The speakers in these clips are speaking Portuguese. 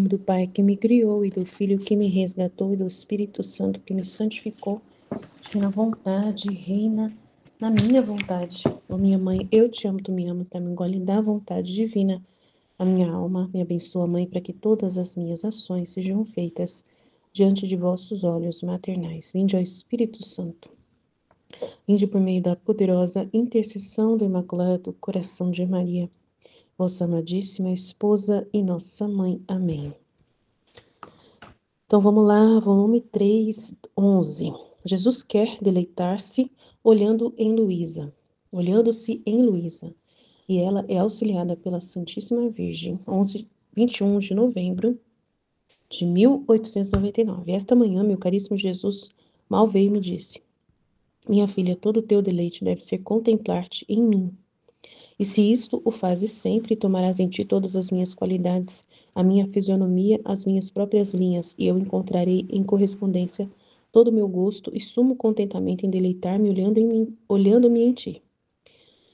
nome do Pai que me criou, e do Filho que me resgatou, e do Espírito Santo que me santificou, que na vontade reina na minha vontade. Ó minha mãe, eu te amo, tu me amas, dá-me um gole da vontade divina. A minha alma me abençoa, Mãe, para que todas as minhas ações sejam feitas diante de vossos olhos maternais. Vinde ao Espírito Santo. Vinde por meio da poderosa intercessão do Imaculado Coração de Maria, vossa amadíssima esposa e nossa mãe. Amém. Então vamos lá, volume 3, 11. Jesus quer deleitar-se olhando-se em Luísa, e ela é auxiliada pela Santíssima Virgem. 21 de novembro de 1899. Esta manhã, meu caríssimo Jesus mal veio e me disse: minha filha, todo o teu deleite deve ser contemplar-te em mim. E se isto o fazes sempre, tomarás em ti todas as minhas qualidades, a minha fisionomia, as minhas próprias linhas, e eu encontrarei em correspondência todo o meu gosto e sumo contentamento em deleitar-me olhando-me em ti.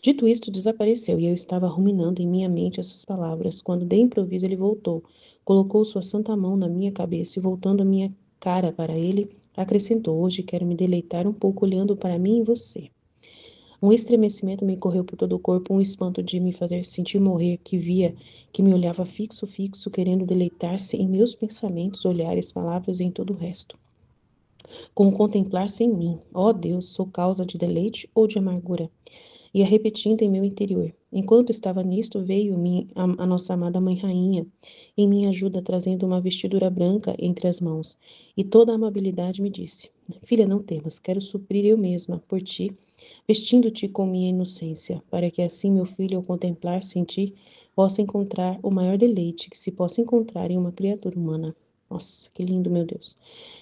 Dito isto, desapareceu, e eu estava ruminando em minha mente essas palavras, quando de improviso ele voltou, colocou sua santa mão na minha cabeça e, voltando a minha cara para ele, acrescentou: hoje quero me deleitar um pouco olhando para mim e você. Um estremecimento me correu por todo o corpo, um espanto de me fazer sentir morrer, que via, que me olhava fixo, querendo deleitar-se em meus pensamentos, olhares, palavras e em todo o resto. Com contemplar-se em mim, ó Deus, sou causa de deleite ou de amargura? Ia repetindo em meu interior. Enquanto estava nisto, veio-me a nossa amada Mãe Rainha, em minha ajuda, trazendo uma vestidura branca entre as mãos, e toda a amabilidade me disse: filha, não temas, quero suprir eu mesma por ti, vestindo-te com minha inocência, para que assim meu filho, ao contemplar-se em ti, possa encontrar o maior deleite que se possa encontrar em uma criatura humana. Nossa, que lindo, meu Deus.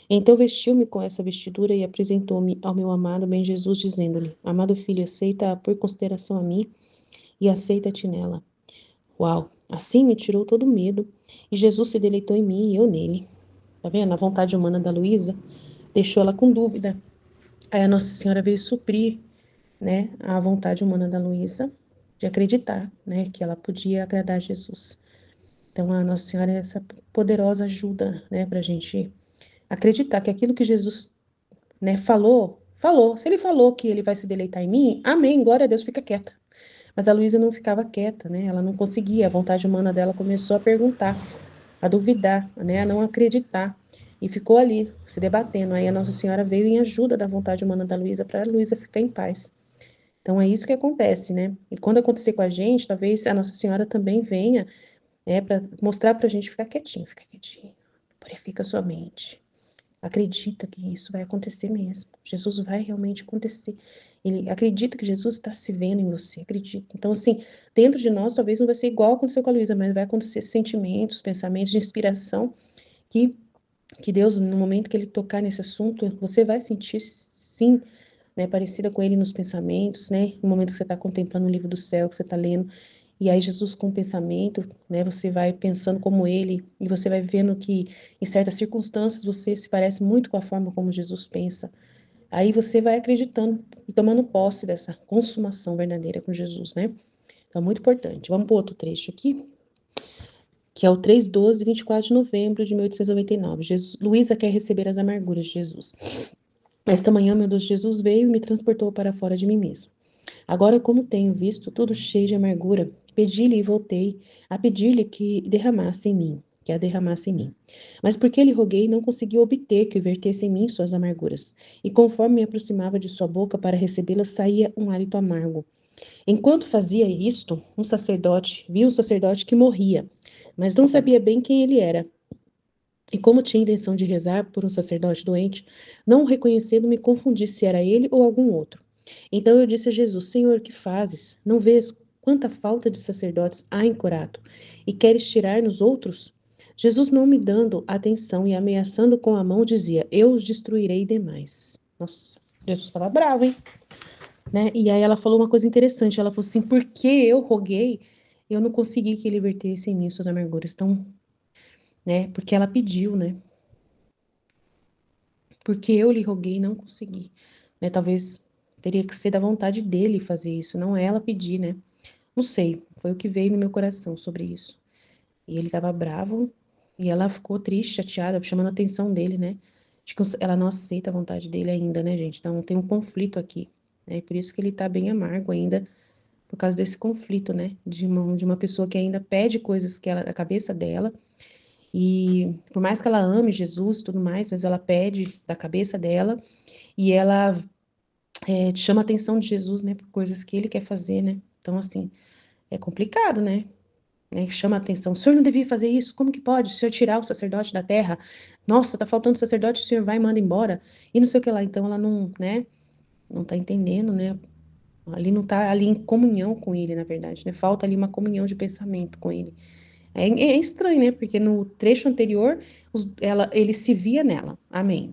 Então vestiu-me com essa vestidura e apresentou-me ao meu amado bem Jesus, dizendo-lhe: amado filho, aceita-a por consideração a mim e aceita-te nela. Uau! Assim me tirou todo o medo, e Jesus se deleitou em mim e eu nele. Tá vendo? A vontade humana da Luísa deixou ela com dúvida. Aí a Nossa Senhora veio suprir, né, a vontade humana da Luísa de acreditar, né, que ela podia agradar a Jesus. Então a Nossa Senhora é essa poderosa ajuda, né, pra gente acreditar que aquilo que Jesus, né, falou. Se ele falou que ele vai se deleitar em mim, amém, glória a Deus, fica quieta. Mas a Luísa não ficava quieta, né? Ela não conseguia, a vontade humana dela começou a perguntar, a duvidar, né, a não acreditar. E ficou ali, se debatendo. Aí a Nossa Senhora veio em ajuda da vontade humana da Luísa para a Luísa ficar em paz. Então é isso que acontece, né? E quando acontecer com a gente, talvez a Nossa Senhora também venha, né, para mostrar para a gente fica quietinho, purifica a sua mente. Acredita que isso vai acontecer mesmo. Jesus vai realmente acontecer. Ele acredita que Jesus está se vendo em você, acredita. Então, assim, dentro de nós, talvez não vai ser igual aconteceu com a Luísa, mas vai acontecer sentimentos, pensamentos de inspiração que, que Deus, no momento que Ele tocar nesse assunto, você vai sentir, sim, né, parecida com Ele nos pensamentos, né? No momento que você está contemplando o livro do céu, que você está lendo, e aí Jesus com o pensamento, né, você vai pensando como ele, e você vai vendo que em certas circunstâncias você se parece muito com a forma como Jesus pensa. Aí você vai acreditando e tomando posse dessa consumação verdadeira com Jesus, né? Então, muito importante. Vamos para outro trecho aqui, que é o 3:12, 24 de novembro de 1899. Luísa quer receber as amarguras de Jesus. Esta manhã, meu Deus, Jesus veio e me transportou para fora de mim mesmo. Agora, como tenho visto tudo cheio de amargura, pedi-lhe e voltei a pedir-lhe que a derramasse em mim. Mas porque lhe roguei, não consegui obter que vertesse em mim suas amarguras. E conforme me aproximava de sua boca para recebê-las, saía um hálito amargo. Enquanto fazia isto, vi um sacerdote que morria, mas não sabia bem quem ele era. E como tinha intenção de rezar por um sacerdote doente, não o reconhecendo, me confundi se era ele ou algum outro. Então eu disse a Jesus: Senhor, que fazes? Não vês quanta falta de sacerdotes há em Corato? E queres tirar-nos outros? Jesus, não me dando atenção e ameaçando com a mão, dizia: eu os destruirei demais. Nossa, Jesus estava bravo, hein? Né? E aí ela falou uma coisa interessante. Ela falou assim: porque eu roguei, eu não consegui que ele vertesse em mim suas amarguras. Então, né? Porque ela pediu, né? Porque eu lhe roguei e não consegui, né? Talvez teria que ser da vontade dele fazer isso, não ela pedir, né? Não sei, foi o que veio no meu coração sobre isso. E ele estava bravo, E ela ficou triste, chateada, chamando a atenção dele, né? De que ela não aceita a vontade dele ainda, né, gente? Então tem um conflito aqui, né? E por isso que ele tá bem amargo ainda, por causa desse conflito, né? De uma pessoa que ainda pede coisas que ela, da cabeça dela, e por mais que ela ame Jesus e tudo mais, mas ela pede da cabeça dela, e ela chama a atenção de Jesus, né? Por coisas que ele quer fazer, né? Então, assim, é complicado, né? Chama a atenção. O senhor não devia fazer isso? Como que pode? O senhor tirar o sacerdote da terra? Nossa, tá faltando sacerdote, o senhor vai e manda embora. E não sei o que lá. Então ela não, né? Não tá entendendo, né? Ali não tá ali em comunhão com ele, na verdade, né? Falta ali uma comunhão de pensamento com ele. É estranho, né? Porque no trecho anterior, ele se via nela. Amém.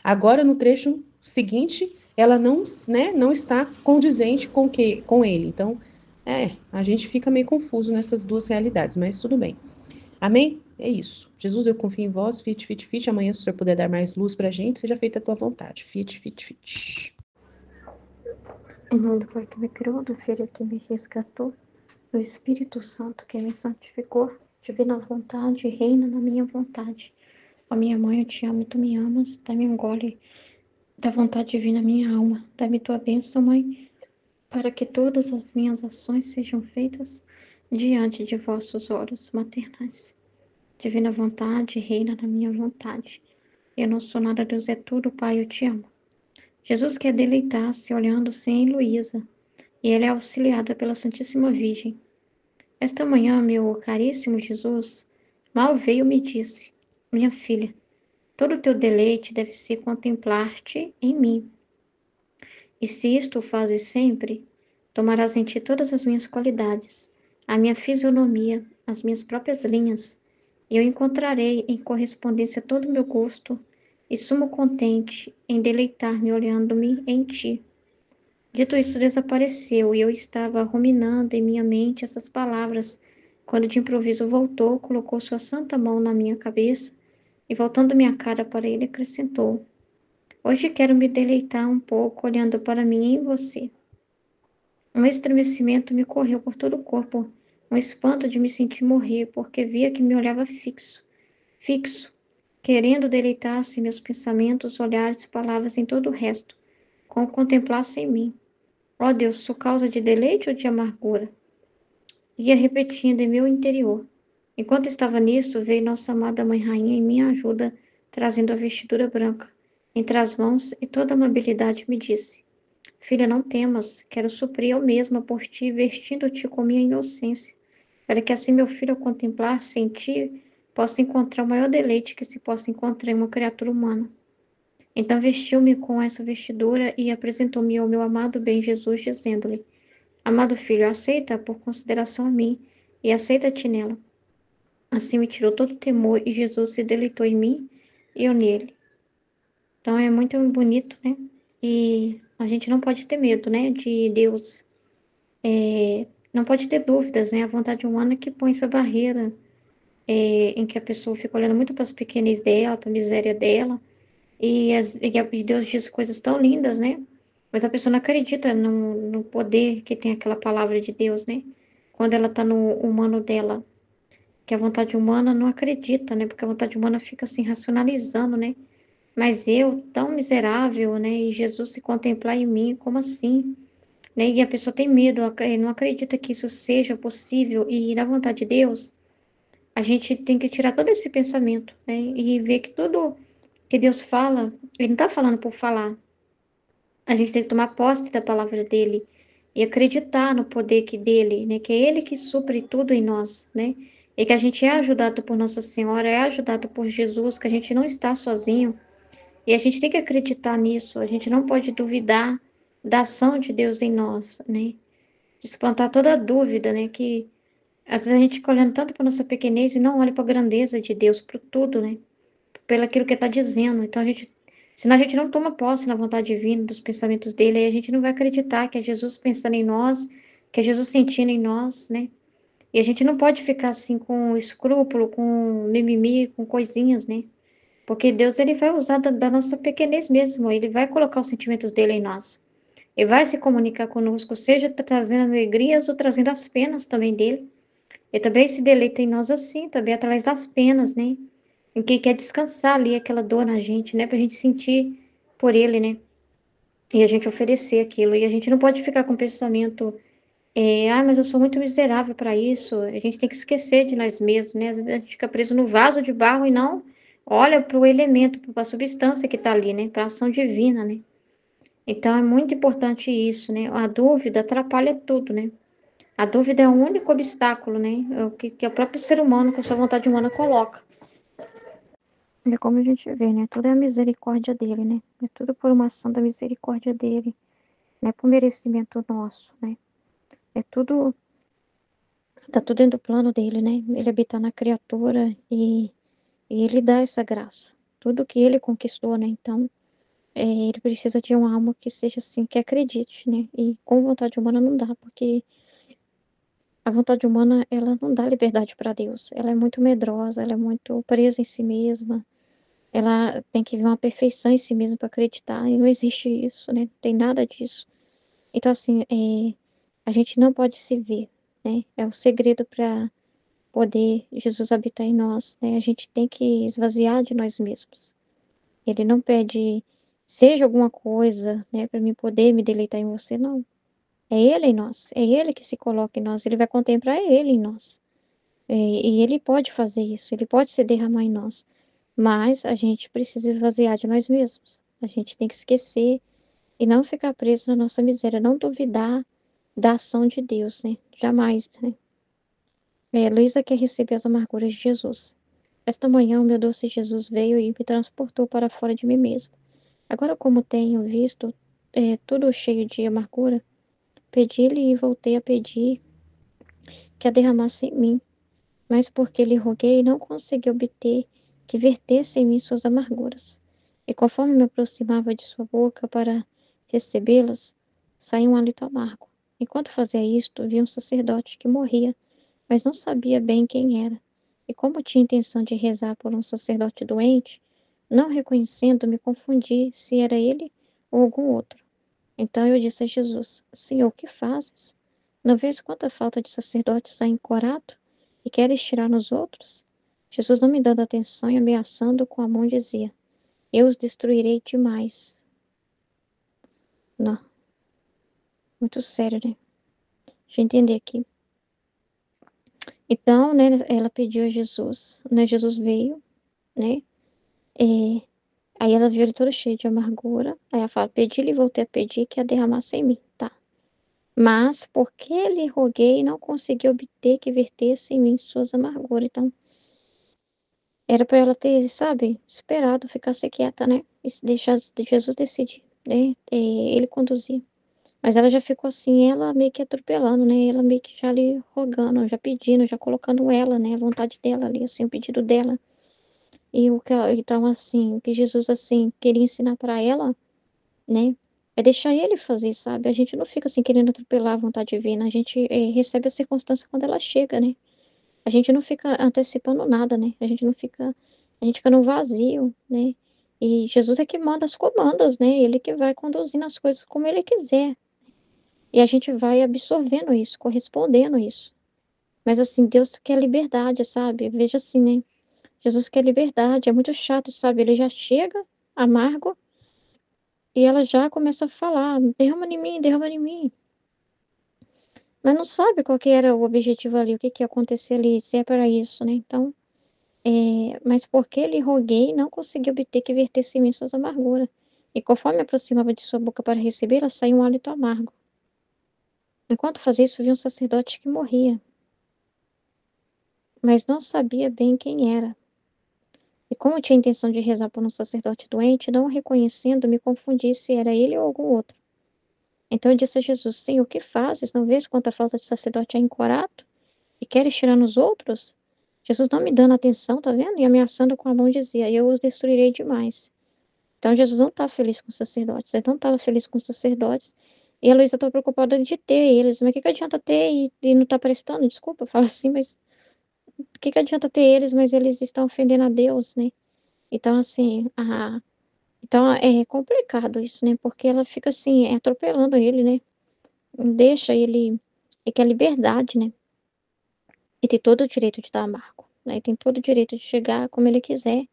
Agora, no trecho seguinte, ela não, né, não está condizente com ele. Então, a gente fica meio confuso nessas duas realidades, mas tudo bem. Amém? É isso. Jesus, eu confio em vós. Fit, fit, fit. Amanhã, se o Senhor puder dar mais luz pra gente, seja feita a tua vontade. Fit, fit, fit. Em nome do Pai que me criou, do Filho que me resgatou, do Espírito Santo que me santificou, divina vontade, reina na minha vontade. Ó minha mãe, eu te amo e tu me amas, dá-me um gole da vontade divina minha alma. Dá-me tua bênção, mãe, para que todas as minhas ações sejam feitas diante de vossos olhos maternais. Divina vontade, reina na minha vontade. Eu não sou nada, Deus é tudo, Pai, eu te amo. Jesus quer deleitar-se olhando-se em Luísa, e ela é auxiliada pela Santíssima Virgem. Esta manhã, meu caríssimo Jesus, mal veio me disse, minha filha, todo o teu deleite deve ser contemplar-te em mim. E se isto o fazes sempre, tomarás em ti todas as minhas qualidades, a minha fisionomia, as minhas próprias linhas, e eu encontrarei em correspondência todo o meu gosto e sumo contente em deleitar-me olhando-me em ti. Dito isso, desapareceu, e eu estava ruminando em minha mente essas palavras, quando de improviso voltou, colocou sua santa mão na minha cabeça, e voltando minha cara para ele, acrescentou: Hoje quero me deleitar um pouco olhando para mim em você. Um estremecimento me correu por todo o corpo, um espanto de me sentir morrer, porque via que me olhava fixo, fixo, querendo deleitar-se meus pensamentos, olhares, palavras em todo o resto, como contemplasse em mim. Ó Deus, sou causa de deleite ou de amargura? Ia repetindo em meu interior. Enquanto estava nisto, veio nossa amada Mãe Rainha em minha ajuda, trazendo a vestidura branca entre as mãos, e toda amabilidade me disse: Filha, não temas, quero suprir eu mesma por ti, vestindo-te com minha inocência, para que assim meu filho, ao contemplar-se em ti, possa encontrar o maior deleite que se possa encontrar em uma criatura humana. Então vestiu-me com essa vestidura e apresentou-me ao meu amado bem Jesus, dizendo-lhe: Amado filho, aceita por consideração a mim, e aceita-te nela. Assim me tirou todo o temor, e Jesus se deleitou em mim e eu nele. Então é muito bonito, né? E a gente não pode ter medo, né, de Deus. Não pode ter dúvidas, né? A vontade humana que põe essa barreira, em que a pessoa fica olhando muito para as pequenez dela, para a miséria dela, e Deus diz coisas tão lindas, né? Mas a pessoa não acredita no poder que tem aquela palavra de Deus, né? Quando ela está no humano dela, que a vontade humana não acredita, né? Porque a vontade humana fica assim racionalizando, né? Mas eu, tão miserável, né? E Jesus se contemplar em mim, como assim? Né? E a pessoa tem medo, não acredita que isso seja possível. E na vontade de Deus, a gente tem que tirar todo esse pensamento, né? E ver que tudo que Deus fala, Ele não está falando por falar. A gente tem que tomar posse da palavra dele e acreditar no poder dele, né? Que é ele que supre tudo em nós, né? E que a gente é ajudado por Nossa Senhora, é ajudado por Jesus, que a gente não está sozinho. E a gente tem que acreditar nisso. A gente não pode duvidar da ação de Deus em nós, né? Espantar toda dúvida, né? Que às vezes a gente fica olhando tanto para nossa pequenez e não olha para a grandeza de Deus, para tudo, né? Pelo aquilo que está dizendo. Então senão a gente não toma posse na vontade divina, dos pensamentos dele, aí a gente não vai acreditar que é Jesus pensando em nós, que é Jesus sentindo em nós, né? E a gente não pode ficar assim com escrúpulo, com mimimi, com coisinhas, né? Porque Deus ele vai usar da nossa pequenez mesmo, ele vai colocar os sentimentos dele em nós. Ele vai se comunicar conosco, seja trazendo alegrias ou trazendo as penas também dele. Ele também se deleita em nós assim, também através das penas, né? Em que quer descansar ali aquela dor na gente, né? Pra gente sentir por ele, né? E a gente oferecer aquilo. E a gente não pode ficar com o pensamento, mas eu sou muito miserável para isso. A gente tem que esquecer de nós mesmos, né? Às vezes a gente fica preso no vaso de barro e não olha para o elemento, para a substância que está ali, né? Para a ação divina, né? Então é muito importante isso, né? A dúvida atrapalha tudo, né? A dúvida é o único obstáculo, né? É o que o próprio ser humano, com a sua vontade humana, coloca. É como a gente vê, né? Tudo é a misericórdia dele, né? É tudo por uma ação da misericórdia dele, não é por merecimento nosso, né? É tudo, tá tudo dentro do plano dele, né? Ele habita na criatura e ele dá essa graça. Tudo que ele conquistou, né? Então, ele precisa de uma alma que seja assim, que acredite, né? E com vontade humana não dá, porque a vontade humana, ela não dá liberdade para Deus. Ela é muito medrosa, ela é muito presa em si mesma. Ela tem que ver uma perfeição em si mesma para acreditar, e não existe isso, né? Não tem nada disso. Então, assim, a gente não pode se ver, né? É o segredo para poder Jesus habitar em nós, né? A gente tem que esvaziar de nós mesmos. Ele não pede, seja alguma coisa, né, para mim poder me deleitar em você, não. É Ele em nós, é Ele que se coloca em nós, Ele vai contemplar Ele em nós. E Ele pode fazer isso, Ele pode se derramar em nós, mas a gente precisa esvaziar de nós mesmos. A gente tem que esquecer e não ficar preso na nossa miséria, não duvidar da ação de Deus, né? Jamais, né? Luísa quer receber as amarguras de Jesus. Esta manhã, o meu doce Jesus veio e me transportou para fora de mim mesmo. Agora, como tenho visto tudo cheio de amargura, pedi-lhe e voltei a pedir que a derramasse em mim, mas porque lhe roguei, não consegui obter que vertesse em mim suas amarguras. E conforme me aproximava de sua boca para recebê-las, saía um hálito amargo. Enquanto fazia isto, vi um sacerdote que morria, mas não sabia bem quem era. E como tinha intenção de rezar por um sacerdote doente, não reconhecendo, me confundi se era ele ou algum outro. Então eu disse a Jesus: Senhor, o que fazes? Não vês quanta falta de sacerdotes há em Corato e queres tirar nos outros? Jesus, não me dando atenção e ameaçando com a mão, dizia: Eu os destruirei demais. Não, muito sério, né? Deixa eu entender aqui. Então, né, ela pediu a Jesus, né? Jesus veio, né? É, aí ela viu ele todo cheio de amargura. Aí ela fala: Pedi-lhe e voltei a pedir que a derramasse em mim. Tá. Mas porque lhe roguei, não consegui obter que vertesse em mim suas amarguras. Então, era para ela ter, sabe, esperado, ficasse quieta, né? E se deixar Jesus decidir, né? Ele conduzir. Mas ela já ficou assim, ela meio que atropelando, né? Ela meio que já ali rogando, já pedindo, já colocando ela, né? A vontade dela ali, assim, o pedido dela. E então, assim, o que Jesus, assim, queria ensinar para ela, né? É deixar ele fazer, sabe? A gente não fica assim querendo atropelar a vontade divina, a gente recebe a circunstância quando ela chega, né? A gente não fica antecipando nada, né? A gente fica no vazio, né? E Jesus é que manda as comandas, né? Ele que vai conduzindo as coisas como ele quiser. E a gente vai absorvendo isso, correspondendo a isso. Mas assim, Deus quer liberdade, sabe? Veja assim, né? Jesus quer liberdade, é muito chato, sabe? Ele já chega amargo e ela já começa a falar: derrama em mim, derrama em mim. Mas não sabe qual que era o objetivo ali, o que que ia acontecer ali, se é para isso, né? Então, mas porque lhe roguei, não consegui obter que vertesse em mim suas amarguras. E conforme aproximava de sua boca para recebê-la, saiu um hálito amargo. Enquanto fazia isso, vi um sacerdote que morria, mas não sabia bem quem era. E como tinha intenção de rezar por um sacerdote doente, não o reconhecendo, me confundi se era ele ou algum outro. Então eu disse a Jesus: Senhor, o que fazes? Não vês quanta falta de sacerdote há em Corato? E queres tirar nos outros? Jesus não me dando atenção, tá vendo? E ameaçando com a mão dizia: Eu os destruirei demais. Então Jesus não estava feliz com os sacerdotes, ele não estava feliz com os sacerdotes. E a Luísa estava preocupada de ter eles. Mas o que, que adianta ter e não tá prestando? Desculpa falar assim, mas o que, que adianta ter eles, mas eles estão ofendendo a Deus, né? Então, assim, então é complicado isso, né? Porque ela fica assim, atropelando ele, né? Não deixa ele. Ele quer liberdade, né? e tem todo o direito de estar amargo, né? Tem todo o direito de chegar como ele quiser.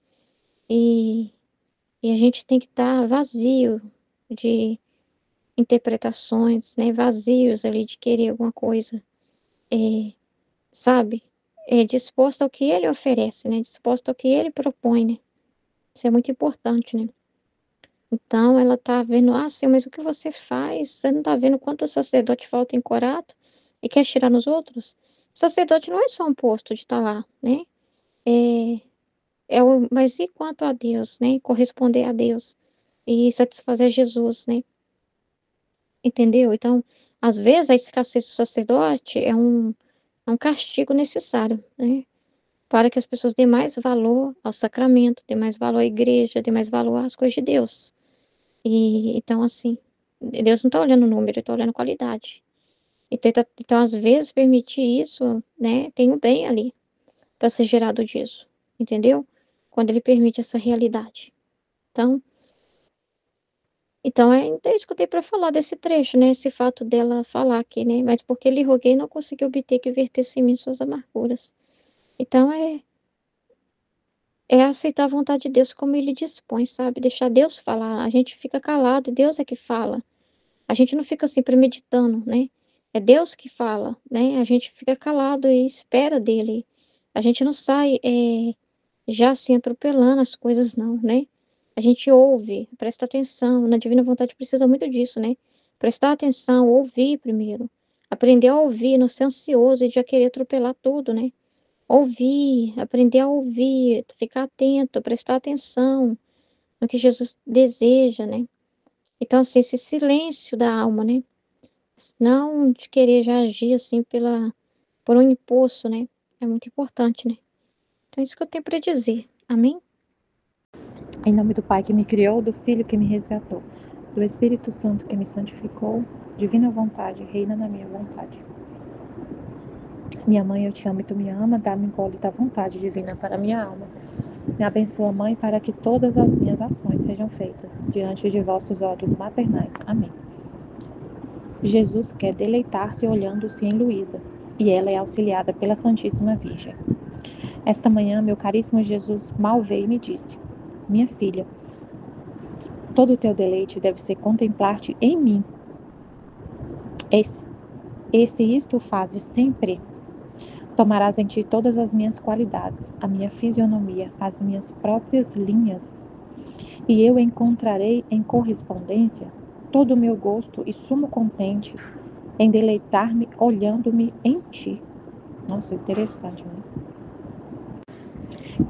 E, e a gente tem que estar vazio de interpretações, né? Vazios ali de querer alguma coisa, é, sabe? Disposto ao que ele oferece, né? Disposto ao que ele propõe, né? Isso é muito importante, né? Então ela tá vendo, sim, mas o que você faz? Você não tá vendo quanto sacerdote falta encorado e quer tirar nos outros? Sacerdote não é só um posto de estar lá, né? É, mas e quanto a Deus, né? Corresponder a Deus e satisfazer Jesus, né? Entendeu? Então, às vezes a escassez do sacerdote é um castigo necessário, né? Para que as pessoas dêem mais valor ao sacramento, dêem mais valor à igreja, dêem mais valor às coisas de Deus. E então, assim, Deus não está olhando o número, ele está olhando a qualidade. Então, às vezes, permitir isso, né, tem um bem ali para ser gerado disso, entendeu? Quando ele permite essa realidade. Então, então isso que eu tenho para falar desse trecho, né? Esse fato dela falar aqui, né? Mas porque lhe roguei, não consegui obter que vertesse em mim suas amarguras. Então, é aceitar a vontade de Deus como ele dispõe, sabe? Deixar Deus falar. A gente fica calado, e Deus é que fala. A gente não fica assim premeditando, né? É Deus que fala, né? A gente fica calado e espera dele. A gente não sai já assim atropelando as coisas, não, né? A gente ouve, presta atenção. Na divina vontade precisa muito disso, né? Prestar atenção, ouvir primeiro. Aprender a ouvir, não ser ansioso e já querer atropelar tudo, né? Ouvir, aprender a ouvir, ficar atento, prestar atenção no que Jesus deseja, né? Então, assim, esse silêncio da alma, né? Não de querer já agir assim por um impulso, né? É muito importante, né? Então, é isso que eu tenho para dizer. Amém? Em nome do Pai que me criou, do Filho que me resgatou, do Espírito Santo que me santificou, divina vontade, reina na minha vontade. Minha mãe, eu te amo e tu me ama, dá-me incógnita vontade divina para minha alma. Me abençoa, Mãe, para que todas as minhas ações sejam feitas diante de vossos olhos maternais. Amém. Jesus quer deleitar-se olhando-se em Luísa, e ela é auxiliada pela Santíssima Virgem. Esta manhã, meu caríssimo Jesus mal veio e me disse: minha filha, todo o teu deleite deve ser contemplar-te em mim. Esse isto fazes sempre. Tomarás em ti todas as minhas qualidades, a minha fisionomia, as minhas próprias linhas, e eu encontrarei em correspondência todo o meu gosto e sumo contente em deleitar-me olhando-me em ti. Nossa, interessante, né?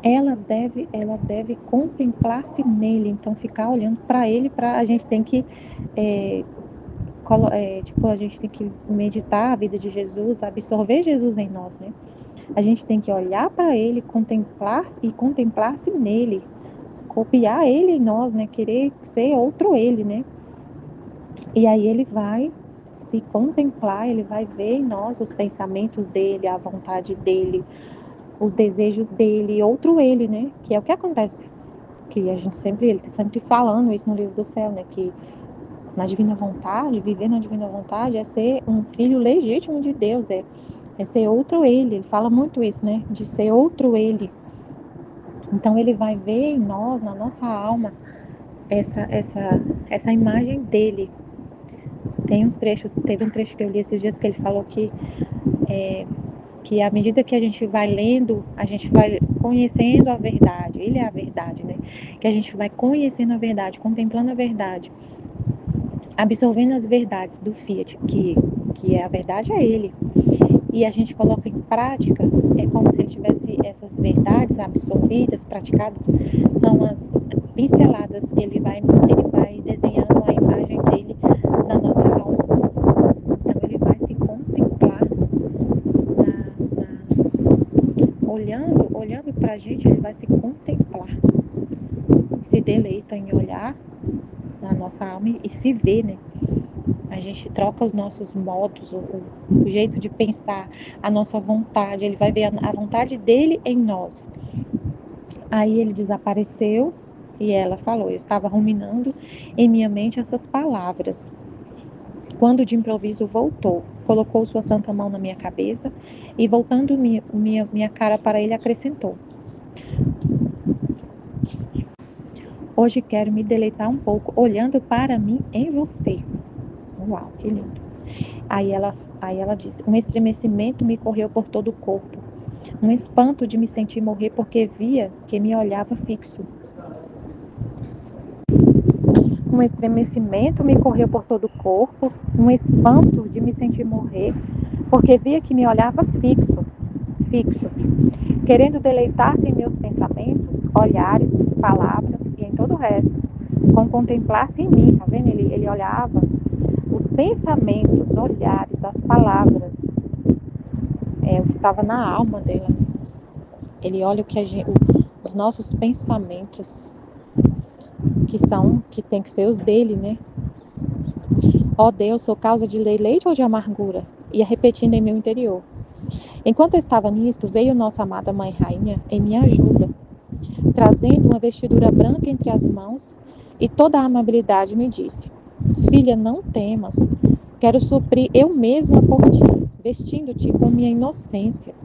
Ela deve contemplar-se nele, então ficar olhando para ele, a gente tem que a gente tem que meditar a vida de Jesus, absorver Jesus em nós, né? A gente tem que olhar para ele, contemplar-se nele, copiar ele em nós, né? Querer ser outro ele, né? E aí ele vai se contemplar, ele vai ver em nós os pensamentos dele, a vontade dele, os desejos dele, outro ele, né? Que é o que acontece. Que ele está sempre falando isso no livro do céu, né? Que na divina vontade, viver na divina vontade é ser um filho legítimo de Deus, é ser outro ele fala muito isso, né, de ser outro ele. Então ele vai ver em nós, na nossa alma, essa imagem dele. Teve um trecho que eu li esses dias que ele falou que à medida que a gente vai lendo, a gente vai conhecendo a verdade, ele é a verdade, né, que a gente vai conhecendo a verdade, contemplando a verdade, absorvendo as verdades do Fiat, que é a verdade, é ele, e a gente coloca em prática, é como se ele tivesse essas verdades absorvidas, praticadas, são as pinceladas que ele vai desenhando a imagem dele na nossa alma. Então ele vai se contemplar, olhando para a gente, ele vai se contemplar, se deleita em olhar na nossa alma e se ver, né? A gente troca os nossos modos, o jeito de pensar, a nossa vontade. Ele vai ver a vontade dele em nós. Aí ele desapareceu e ela falou: eu estava ruminando em minha mente essas palavras. quando de improviso voltou, colocou sua santa mão na minha cabeça e, voltando minha cara para ele, acrescentou: hoje quero me deleitar um pouco olhando para mim em você. Uau, que lindo. Aí ela disse: um estremecimento me correu por todo o corpo, um espanto de me sentir morrer porque via que me olhava fixo. Um estremecimento me correu por todo o corpo, um espanto de me sentir morrer porque via que me olhava fixo, querendo deleitar-se em meus pensamentos, olhares, palavras e em todo o resto, com contemplar-se em mim, tá vendo? Ele olhava os pensamentos, olhares, as palavras, o que estava na alma dele, amigos. Ele olha o que os nossos pensamentos, que tem que ser os dele, né? Ó Deus, sou causa de deleite ou de amargura? Ia repetindo em meu interior. Enquanto eu estava nisto, veio nossa amada Mãe Rainha em minha ajuda, trazendo uma vestidura branca entre as mãos, e toda a amabilidade me disse: filha, não temas, quero suprir eu mesma por ti, vestindo-te com minha inocência,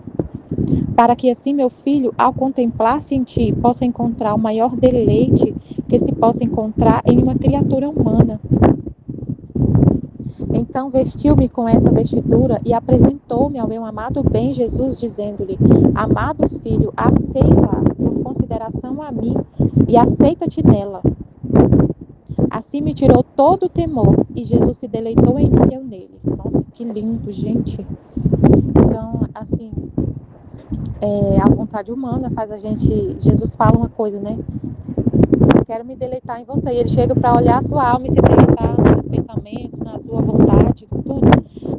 para que assim meu filho, ao contemplar-se em ti, possa encontrar o maior deleite que se possa encontrar em uma criatura humana. Então vestiu-me com essa vestidura e apresentou-me ao meu amado bem Jesus, dizendo-lhe: amado filho, aceita-a por consideração a mim e aceita-te nela. Assim me tirou todo o temor e Jesus se deleitou em mim e eu nele. Nossa, que lindo, gente. Então, assim, a vontade humana faz a gente... Jesus fala uma coisa, né? Quero me deleitar em você. E ele chega para olhar a sua alma e se deleitar nos seus pensamentos, na sua vontade, tudo.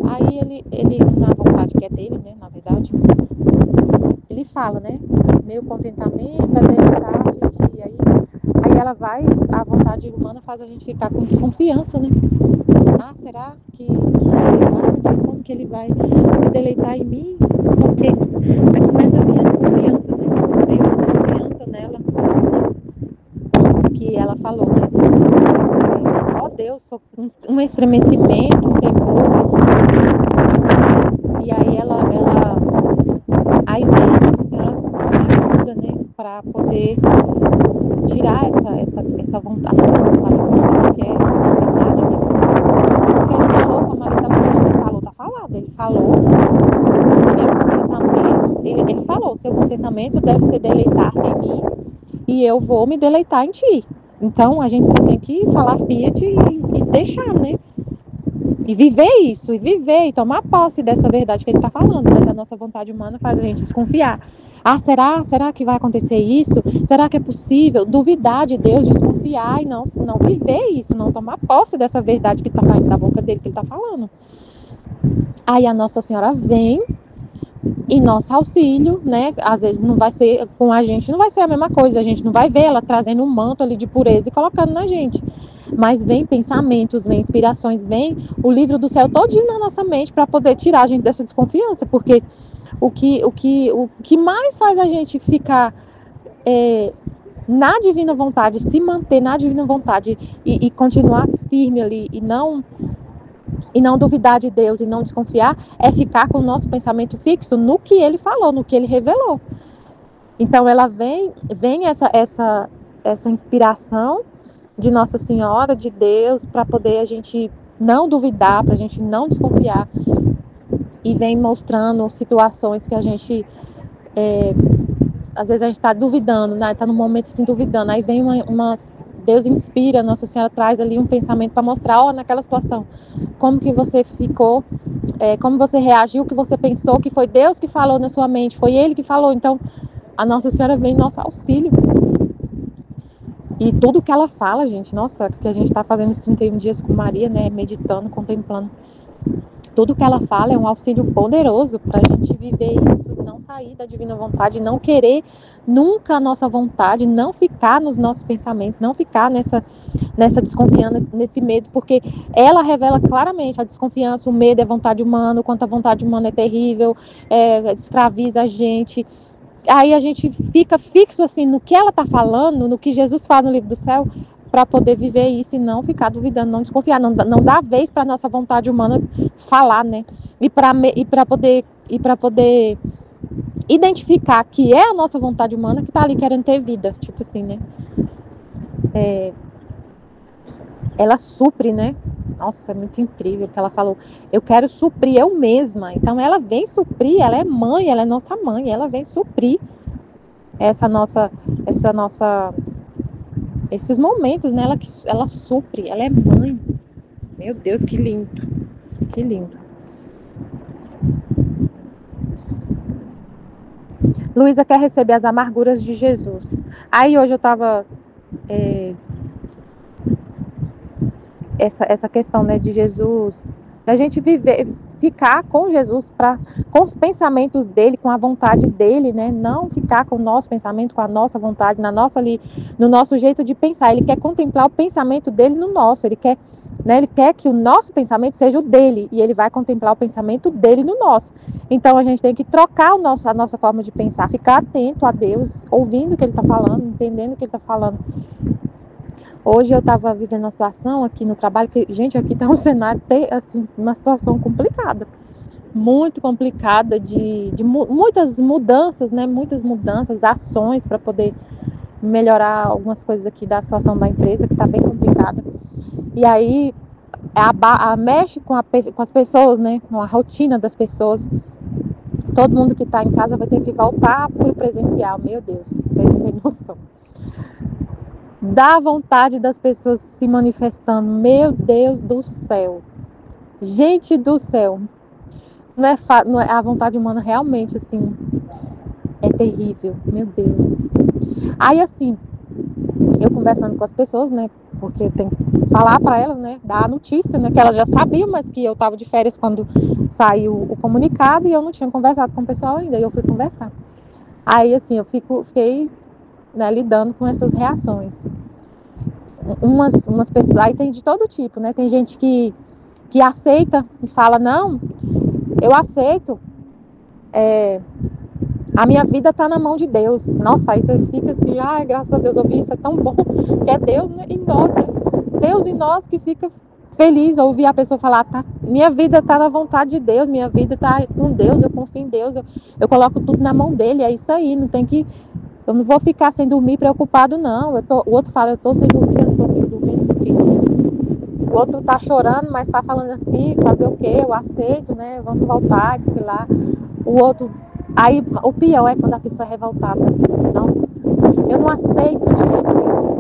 Aí ele na vontade que é dele, né? Na verdade, ele fala, né? Meu contentamento é deleitar a gente. Aí ela vai, a vontade humana faz a gente ficar com desconfiança, né? Ah, será que é verdade? Como que ele vai se deleitar em mim? Porque aí começa a vir a desconfiança, né? Veio a desconfiança nela, que ela falou, né? Ó Deus, sofri um estremecimento, um temor, e aí aí vem a Nossa Senhora tomar ajuda, né? Para poder tirar essa vontade, a nossa vontade, que é a verdade, né? Porque ele falou, como a Marita falou, ele falou, tá falado, ele falou, meu contentamento, ele falou, seu contentamento deve ser deleitar-se em mim e eu vou me deleitar em ti. Então a gente só tem que falar fiat e deixar, né? E viver isso, e tomar posse dessa verdade que ele está falando, mas a nossa vontade humana faz a gente desconfiar. Ah, será que vai acontecer isso? Será que é possível? Duvidar de Deus, desconfiar e não viver isso, não tomar posse dessa verdade que está saindo da boca dele, que ele está falando. Aí a Nossa Senhora vem em nosso auxílio, né? Às vezes não vai ser com a gente, não vai ser a mesma coisa, a gente não vai ver ela trazendo um manto ali de pureza e colocando na gente. Mas vem pensamentos, vem inspirações, vem o livro do céu todinho na nossa mente para poder tirar a gente dessa desconfiança, porque o que mais faz a gente ficar na divina vontade, se manter na divina vontade e continuar firme ali e não duvidar de Deus e não desconfiar, é ficar com o nosso pensamento fixo no que ele falou, no que ele revelou. Então ela vem essa inspiração de Nossa Senhora, de Deus, para poder a gente não duvidar, para a gente não desconfiar, e vem mostrando situações que a gente às vezes a gente está duvidando, né? Está num momento assim duvidando, aí vem Deus inspira, Nossa Senhora traz ali um pensamento para mostrar, naquela situação, como que você ficou, como você reagiu, o que você pensou, que foi Deus que falou na sua mente, foi Ele que falou. Então a Nossa Senhora vem em nosso auxílio. E tudo que ela fala, gente, nossa, que a gente está fazendo os 31 dias com Maria, né, meditando, contemplando, tudo que ela fala é um auxílio poderoso para a gente viver isso, não sair da divina vontade, não querer nunca a nossa vontade, não ficar nos nossos pensamentos, não ficar nessa desconfiança, nesse medo, porque ela revela claramente a desconfiança, o medo é vontade humana, o quanto a vontade humana é terrível, escraviza a gente. Aí a gente fica fixo assim no que ela está falando, no que Jesus fala no livro do céu, para poder viver isso e não ficar duvidando, não desconfiar, não dar vez para a nossa vontade humana falar, né? E para poder identificar que é a nossa vontade humana que está ali querendo ter vida, tipo assim, né? Ela supre, né? Nossa, é muito incrível o que ela falou. Eu quero suprir eu mesma. Então ela vem suprir, ela é mãe, ela é nossa mãe, ela vem suprir esses momentos, né? Ela supre, ela é mãe. Meu Deus, que lindo. Que lindo. Luísa quer receber as amarguras de Jesus. Aí hoje eu estava essa questão, né, de Jesus, da gente ficar com Jesus, com os pensamentos dele, com a vontade dele, né, não ficar com o nosso pensamento, com a nossa vontade, no nosso jeito de pensar. Ele quer contemplar o pensamento dele no nosso, ele quer que o nosso pensamento seja o dele, e ele vai contemplar o pensamento dele no nosso. Então a gente tem que trocar a nossa forma de pensar, ficar atento a Deus, ouvindo o que ele está falando, entendendo o que ele está falando. Hoje eu estava vivendo uma situação aqui no trabalho, que, gente, aqui está um cenário, assim, uma situação complicada, muito complicada, de muitas mudanças, né? Muitas mudanças, ações para poder melhorar algumas coisas aqui da situação da empresa, que está bem complicada. E aí mexe com as pessoas, né? Com a rotina das pessoas. Todo mundo que está em casa vai ter que voltar para o presencial. Meu Deus, vocês não têm noção. Dá vontade das pessoas se manifestando. Meu Deus do céu. Gente do céu. Não é a vontade humana realmente, assim, é terrível. Meu Deus. Aí, assim, eu conversando com as pessoas, né? Porque eu tenho que falar para elas, né? Dar a notícia, né? Que elas já sabiam, mas que eu estava de férias quando saiu o comunicado e eu não tinha conversado com o pessoal ainda. E eu fui conversar. Aí, assim, eu fiquei, né, lidando com essas reações. Umas pessoas, aí tem de todo tipo, né? Tem gente que aceita e fala, não, eu aceito, a minha vida está na mão de Deus. Nossa, aí você fica assim, ai, graças a Deus, ouvir isso é tão bom, que é Deus, né, em nós, né? Deus em nós que fica feliz a ouvir a pessoa falar, tá, minha vida está na vontade de Deus, minha vida está com Deus, eu confio em Deus, eu coloco tudo na mão dele, é isso aí, eu não vou ficar sem dormir preocupado, não. O outro fala, eu estou sem dormir, eu não consigo dormir, isso aqui. O outro tá chorando, mas tá falando assim, fazer o quê? Eu aceito, né? Vamos voltar, diz que lá. O outro... Aí, o pior é quando a pessoa é revoltada. Nossa, eu não aceito de jeito nenhum.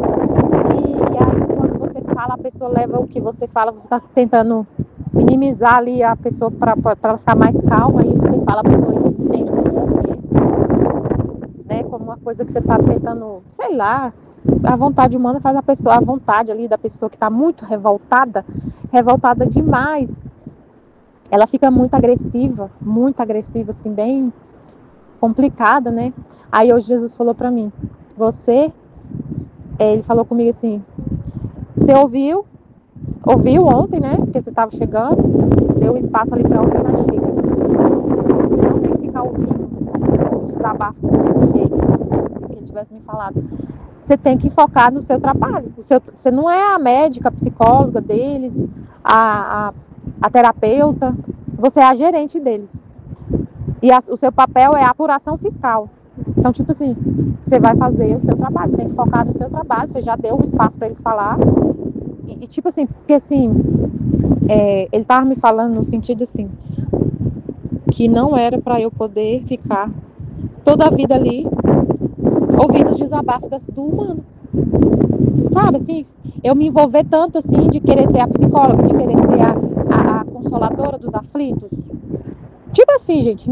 E aí, quando você fala, a pessoa leva o que você fala, você tá tentando minimizar ali a pessoa para ela ficar mais calma, aí você fala, a pessoa entende como isso, né? Como uma coisa que você tá tentando, sei lá, a vontade humana faz a vontade ali da pessoa que está muito revoltada demais, ela fica muito agressiva, assim, bem complicada, né? Aí hoje Jesus falou para mim, ele falou comigo assim, você ouviu ontem, né? Porque você estava chegando, deu espaço ali para ouvir, mas chega. Você não tem que ficar ouvindo os desabafos assim, desse jeito, como se ele tivesse me falado. Você tem que focar no seu trabalho. Você não é a médica, a psicóloga deles, a terapeuta, você é a gerente deles. E o seu papel é a apuração fiscal. Então, tipo assim, você vai fazer o seu trabalho, você tem que focar no seu trabalho, você já deu o espaço para eles falar. E tipo assim, porque assim, ele estava me falando no sentido assim, que não era para eu poder ficar toda a vida ali ouvindo os desabafos do humano. Sabe, assim, eu me envolver tanto, assim, de querer ser a psicóloga, de querer ser a consoladora dos aflitos. Tipo assim, gente,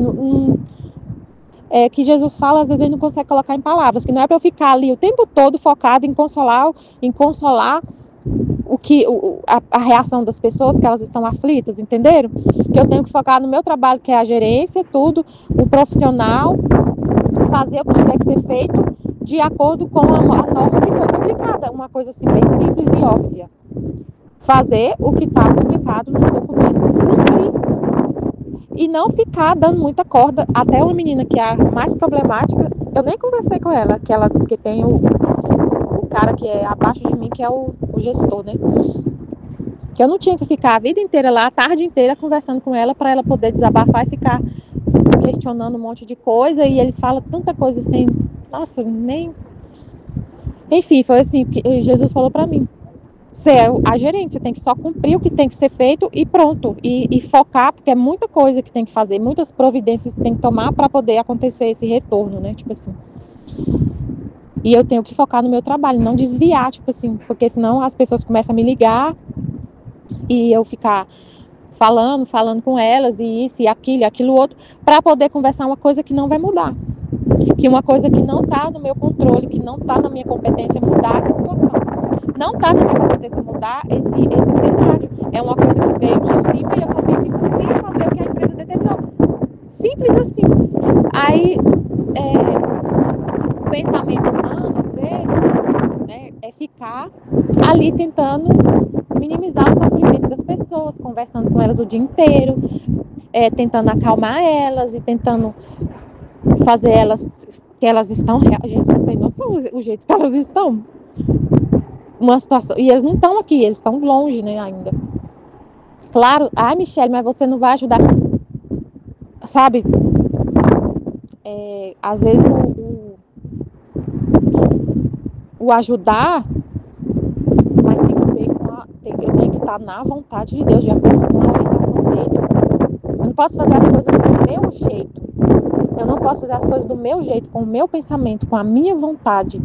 que Jesus fala, às vezes ele não consegue colocar em palavras, que não é para eu ficar ali o tempo todo focado em consolar a reação das pessoas, que elas estão aflitas, entenderam? Que eu tenho que focar no meu trabalho, que é a gerência, tudo, o profissional, fazer o que tiver que ser feito de acordo com a norma que foi publicada. Uma coisa assim bem simples e óbvia. Fazer o que está publicado no documento, cumprir. E não ficar dando muita corda. Até uma menina que é a mais problemática, eu nem conversei com ela, que tem o cara que é abaixo de mim, que é o gestor, né? Que eu não tinha que ficar a vida inteira lá, a tarde inteira, conversando com ela, para ela poder desabafar e ficar questionando um monte de coisa, e eles falam tanta coisa assim, nossa, nem... Enfim, foi assim que Jesus falou para mim. Você é a gerente, você tem que só cumprir o que tem que ser feito e pronto. E focar, porque é muita coisa que tem que fazer, muitas providências que tem que tomar para poder acontecer esse retorno, né? Tipo assim. E eu tenho que focar no meu trabalho, não desviar, tipo assim, porque senão as pessoas começam a me ligar e eu ficar falando com elas, e isso, e aquilo outro, para poder conversar uma coisa que não vai mudar. Que uma coisa que não está no meu controle, que não está na minha competência mudar essa situação. Não está na minha competência mudar esse cenário. É uma coisa que veio de cima e eu só tenho que cumprir e fazer o que a empresa determinou. Simples assim. Aí, o pensamento humano, às vezes, né, é ficar ali tentando minimizar o sofrimento das pessoas, conversando com elas o dia inteiro, tentando acalmar elas e tentando fazer elas que elas estão... Gente, vocês têm noção o jeito que elas estão? Uma situação, e eles não estão aqui, eles estão longe, né, ainda. Claro, Michele, mas você não vai ajudar, sabe? Às vezes o ajudar, mas tem que ser eu tenho que estar na vontade de Deus, de acordo com a orientação dele. Eu não posso fazer as coisas do meu jeito. Eu não posso fazer as coisas do meu jeito, com o meu pensamento, com a minha vontade.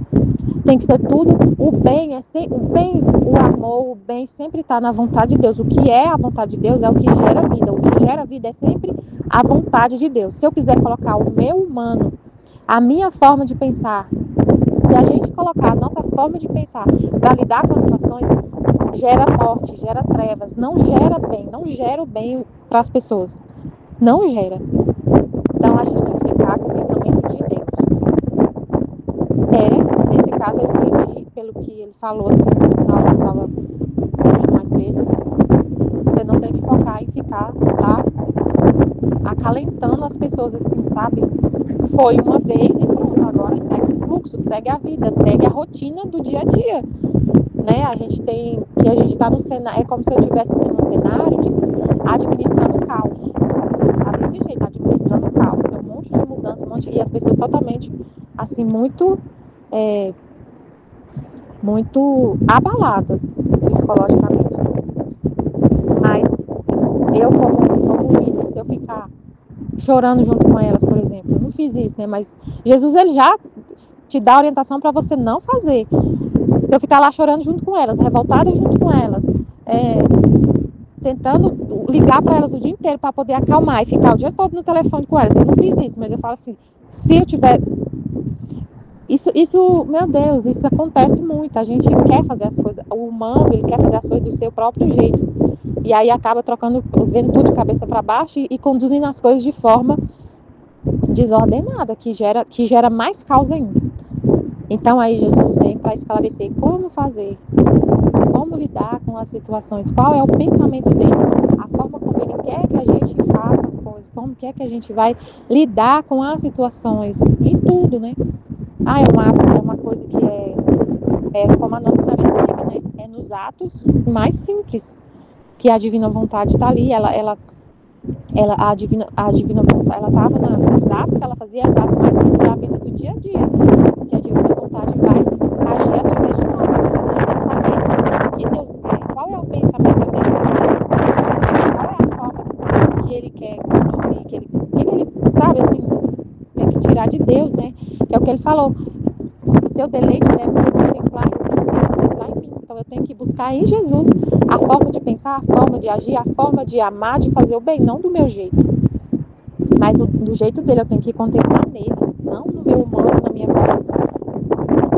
Tem que ser tudo, o bem, o amor, o bem sempre está na vontade de Deus. O que é a vontade de Deus é o que gera vida. O que gera vida é sempre a vontade de Deus. Se eu quiser colocar o meu humano, a minha forma de pensar, se a gente colocar a nossa forma de pensar para lidar com as situações, gera morte, gera trevas, não gera bem, não gera o bem para as pessoas. Não gera. Então a gente tem que ficar com o pensamento de Deus. Nesse caso eu entendi pelo que ele falou assim, na hora que eu estava mais cedo. Você não tem que focar em ficar lá acalentando as pessoas assim, sabe? Foi uma vez e pronto, agora segue o fluxo, segue a vida, segue a rotina do dia a dia. Né? A gente está no cenário, é como se eu estivesse assim, no cenário administrando o caos. Tá desse jeito, administrando o caos. Tem um monte de mudança, e as pessoas totalmente assim, muito abaladas psicologicamente. Mas eu, como líder, se eu ficar chorando junto com elas, por exemplo, eu não fiz isso, né? Mas Jesus, ele já te dá orientação para você não fazer. Se eu ficar lá chorando junto com elas, revoltada junto com elas, tentando ligar para elas o dia inteiro para poder acalmar e ficar o dia todo no telefone com elas, eu não fiz isso, mas eu falo assim, se eu tiver... Isso, meu Deus, isso acontece muito. A gente quer fazer as coisas, o humano, ele quer fazer as coisas do seu próprio jeito. E aí acaba vendo tudo de cabeça para baixo e conduzindo as coisas de forma desordenada, que gera mais causa ainda. Então aí Jesus vem para esclarecer como fazer, como lidar com as situações, qual é o pensamento dele, a forma como ele quer que a gente faça as coisas, como que é que a gente vai lidar com as situações, em tudo, né? É uma coisa que é como a Nossa Senhora explica, né? É nos atos mais simples que a divina vontade está ali. A divina vontade, ela estava nos atos que ela fazia, os atos mais simples da vida do dia a dia, que a divina vontade vai agir através de nós. Então a gente tem que saber o que Deus quer, qual é o pensamento dele, qual é a forma que ele quer conduzir, que ele sabe assim, tem que tirar de Deus, né? Que é o que ele falou, o seu deleite deve ser contemplar em mim. Então eu tenho que buscar em Jesus a forma de pensar, a forma de agir, a forma de amar, de fazer o bem, não do meu jeito, mas do jeito dele. Eu tenho que contemplar nele, não no meu humano, na minha forma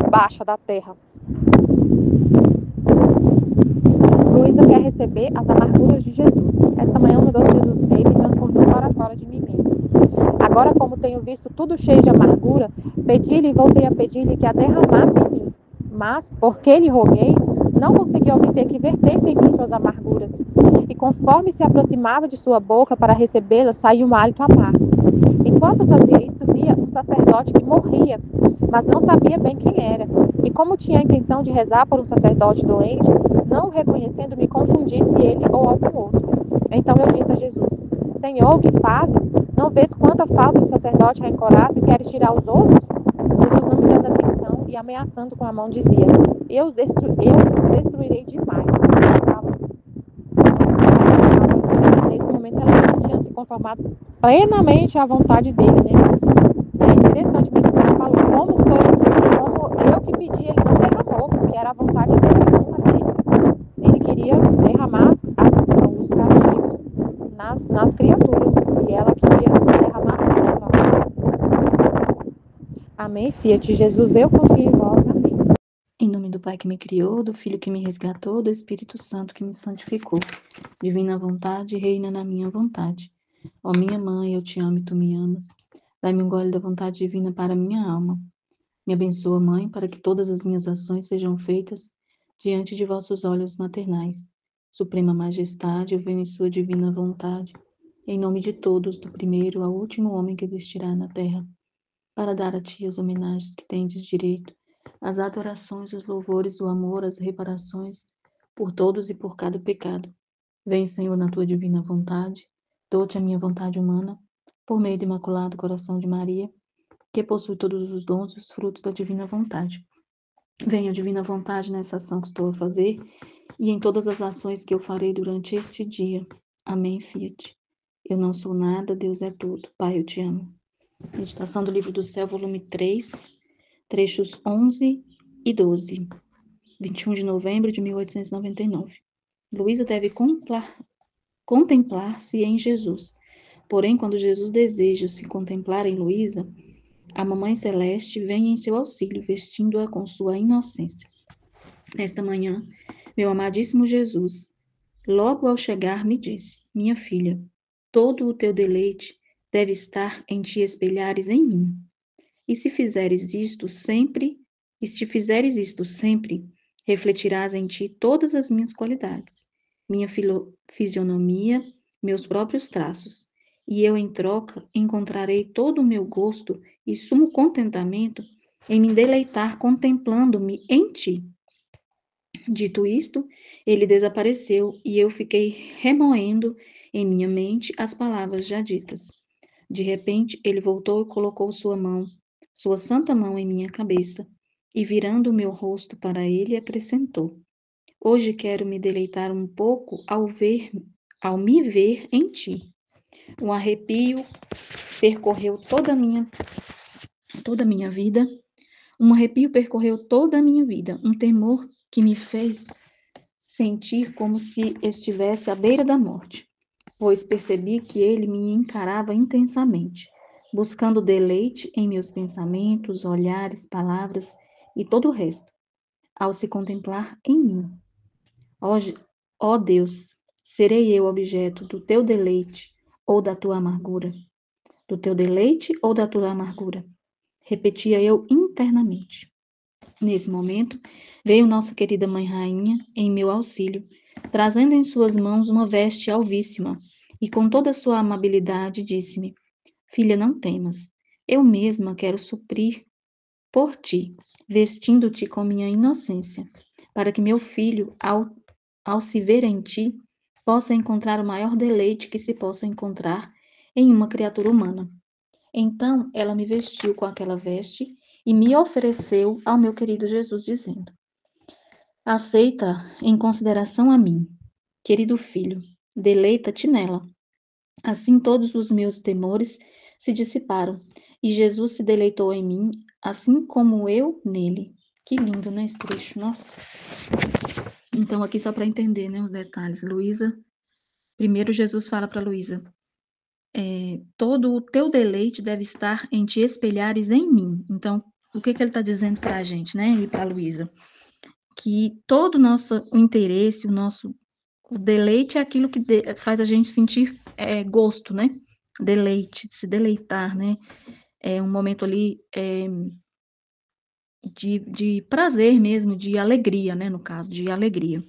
baixa da terra. Luísa quer receber as amarguras de Jesus. Esta manhã o meu doce Jesus veio e me transportou para fora de mim mesmo. Agora, como tenho visto tudo cheio de amargura, pedi-lhe e voltei a pedir-lhe que a derramasse em mim. Mas, porque lhe roguei, não conseguia obter que vertesse em mim suas amarguras. E conforme se aproximava de sua boca para recebê-la, saía um hálito amargo. Enquanto fazia isto, via um sacerdote que morria, mas não sabia bem quem era. E como tinha a intenção de rezar por um sacerdote doente, não o reconhecendo, me confundi se ele ou algum outro. Então eu disse a Jesus: Senhor, o que fazes? Não vês quanta falta de sacerdote há em Corato e queres tirar os outros? Jesus, não me dando atenção e ameaçando com a mão, dizia: eu os destruirei demais. Nesse momento ela não tinha se conformado plenamente à vontade dele, né? É interessante que ele falou como eu que pedi, ele não derramou, porque era a vontade dele, não a dele. Ele queria derramar os castigos nas criaturas, e ela queria derramar assim nela. Amém, Fiat. Jesus, eu confio em vós. Amém. Em nome do Pai que me criou, do Filho que me resgatou, do Espírito Santo que me santificou. Divina vontade, reina na minha vontade. Ó minha mãe, eu te amo e tu me amas. Dai-me um gole da vontade divina para minha alma. Me abençoa, Mãe, para que todas as minhas ações sejam feitas diante de vossos olhos maternais. Suprema Majestade, eu venho em sua divina vontade, em nome de todos, do primeiro ao último homem que existirá na terra, para dar a ti as homenagens que tendes direito, as adorações, os louvores, o amor, as reparações, por todos e por cada pecado. Vem, Senhor, na tua divina vontade, dou-te a minha vontade humana, por meio do Imaculado Coração de Maria, que possui todos os dons e os frutos da divina vontade. Venha a divina vontade nessa ação que estou a fazer e em todas as ações que eu farei durante este dia. Amém, Fiat. Eu não sou nada, Deus é tudo. Pai, eu te amo. Meditação do Livro do Céu, volume 3, trechos 11 e 12. 21 de novembro de 1899. Luísa deve contemplar-se em Jesus. Porém, quando Jesus deseja se contemplar em Luísa, a Mamãe Celeste vem em seu auxílio, vestindo-a com sua inocência. Nesta manhã, meu amadíssimo Jesus, logo ao chegar, me disse: minha filha, todo o teu deleite deve estar em te espelhares em mim. E se fizeres isto sempre, refletirás em ti todas as minhas qualidades, minha fisionomia, meus próprios traços. E eu, em troca, encontrarei todo o meu gosto e sumo contentamento em me deleitar contemplando-me em ti. Dito isto, ele desapareceu e eu fiquei remoendo em minha mente as palavras já ditas. De repente, ele voltou e colocou sua santa mão em minha cabeça, e virando o meu rosto para ele, acrescentou: hoje quero me deleitar um pouco ao me ver em ti. Um arrepio percorreu toda a minha vida. Um arrepio percorreu toda a minha vida, um temor que me fez sentir como se estivesse à beira da morte, pois percebi que ele me encarava intensamente, buscando deleite em meus pensamentos, olhares, palavras e todo o resto, ao se contemplar em mim. Ó Deus, serei eu objeto do teu deleite ou da tua amargura? Do teu deleite ou da tua amargura? Repetia eu internamente. Nesse momento, veio nossa querida Mãe Rainha em meu auxílio, trazendo em suas mãos uma veste alvíssima, e com toda a sua amabilidade disse-me: filha, não temas, eu mesma quero suprir por ti, vestindo-te com minha inocência, para que meu filho, ao se ver em ti, possa encontrar o maior deleite que se possa encontrar em uma criatura humana. Então ela me vestiu com aquela veste e me ofereceu ao meu querido Jesus, dizendo: aceita em consideração a mim, querido filho, deleita-te nela. Assim todos os meus temores se dissiparam, e Jesus se deleitou em mim, assim como eu nele. Que lindo, né, esse trecho? Nossa! Então, aqui só para entender, né, os detalhes. Luísa, primeiro Jesus fala para Luísa: todo o teu deleite deve estar em te espelhares em mim. Então, o que ele está dizendo para a gente, né, e para a Luísa? Que todo o nosso interesse, o deleite é aquilo que faz a gente sentir gosto, né? Deleite, se deleitar, né? É um momento ali de prazer mesmo, de alegria, né? No caso, de alegria.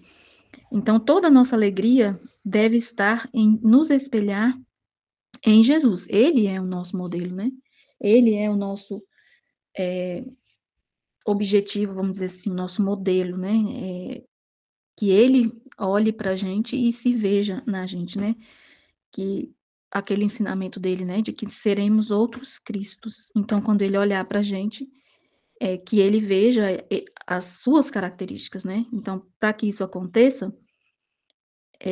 Então, toda a nossa alegria deve estar em nos espelhar em Jesus. Ele é o nosso modelo, né? Ele é o nosso objetivo, vamos dizer assim, o nosso modelo, né? Que ele olhe para a gente e se veja na gente, né? Que aquele ensinamento dele, né? De que seremos outros Cristos. Então, quando ele olhar para a gente, que ele veja as suas características, né? Então, para que isso aconteça,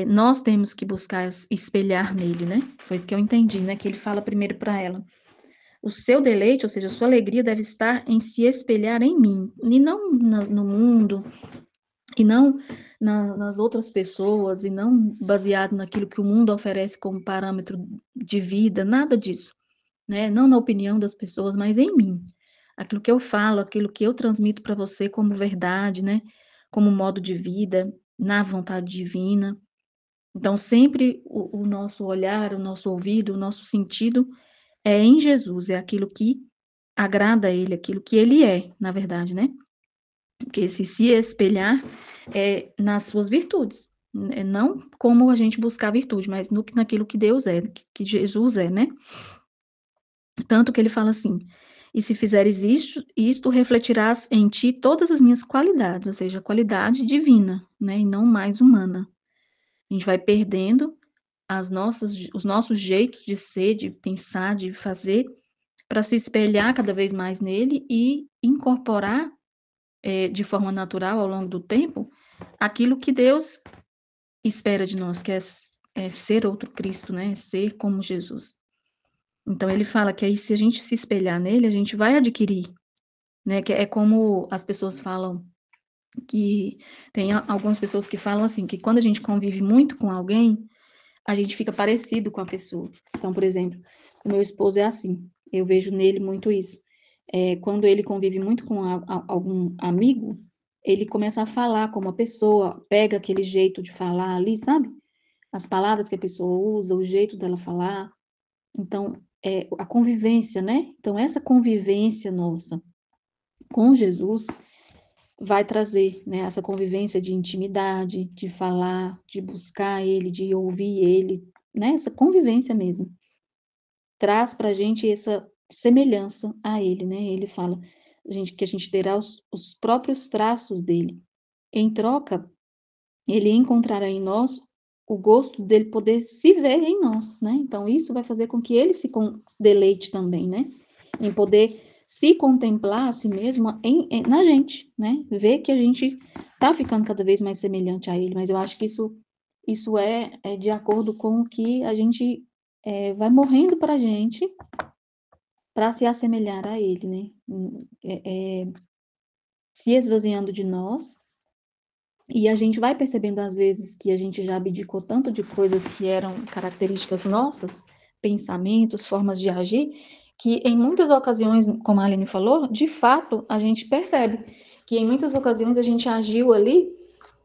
nós temos que buscar espelhar nele, né? Foi isso que eu entendi, né? Que ele fala primeiro para ela. O seu deleite, ou seja, a sua alegria deve estar em se espelhar em mim, e não no mundo, e não nas outras pessoas, e não baseado naquilo que o mundo oferece como parâmetro de vida, nada disso, né? Não na opinião das pessoas, mas em mim. Aquilo que eu falo, aquilo que eu transmito para você como verdade, né? Como modo de vida, na vontade divina. Então, sempre o nosso olhar, o nosso ouvido, o nosso sentido é em Jesus, é aquilo que agrada a Ele, aquilo que Ele é, na verdade, né? Porque se espelhar nas suas virtudes, não como a gente buscar virtude, mas naquilo que Deus é, que Jesus é, né? Tanto que ele fala assim, e se fizeres isto refletirás em ti todas as minhas qualidades, ou seja, a qualidade divina, né? E não mais humana. A gente vai perdendo os nossos jeitos de ser, de pensar, de fazer, para se espelhar cada vez mais nele e incorporar de forma natural ao longo do tempo aquilo que Deus espera de nós, que é ser outro Cristo, né? Ser como Jesus. Então ele fala que aí se a gente se espelhar nele, a gente vai adquirir, né? Que é como as pessoas falam que tem algumas pessoas que falam assim, que quando a gente convive muito com alguém, a gente fica parecido com a pessoa. Então, por exemplo, o meu esposo é assim, eu vejo nele muito isso. Quando ele convive muito com algum amigo, ele começa a falar como a pessoa, pega aquele jeito de falar ali, sabe? As palavras que a pessoa usa, o jeito dela falar. Então, a convivência, né? Então, essa convivência nossa com Jesus vai trazer, né, essa convivência de intimidade, de falar, de buscar ele, de ouvir ele, né? Essa convivência mesmo. Traz para a gente essa semelhança a ele, né? Ele fala que a gente terá os próprios traços dele. Em troca, ele encontrará em nós o gosto dele poder se ver em nós, né? Então, isso vai fazer com que ele se deleite também, né? Em poder se contemplar a si mesmo na gente, né? Ver que a gente está ficando cada vez mais semelhante a ele, mas eu acho que isso é de acordo com o que a gente vai morrendo para a gente para se assemelhar a ele, né? Se esvaziando de nós, e a gente vai percebendo às vezes que a gente já abdicou tanto de coisas que eram características nossas, pensamentos, formas de agir, que em muitas ocasiões, como a Aline falou, de fato a gente percebe que em muitas ocasiões a gente agiu ali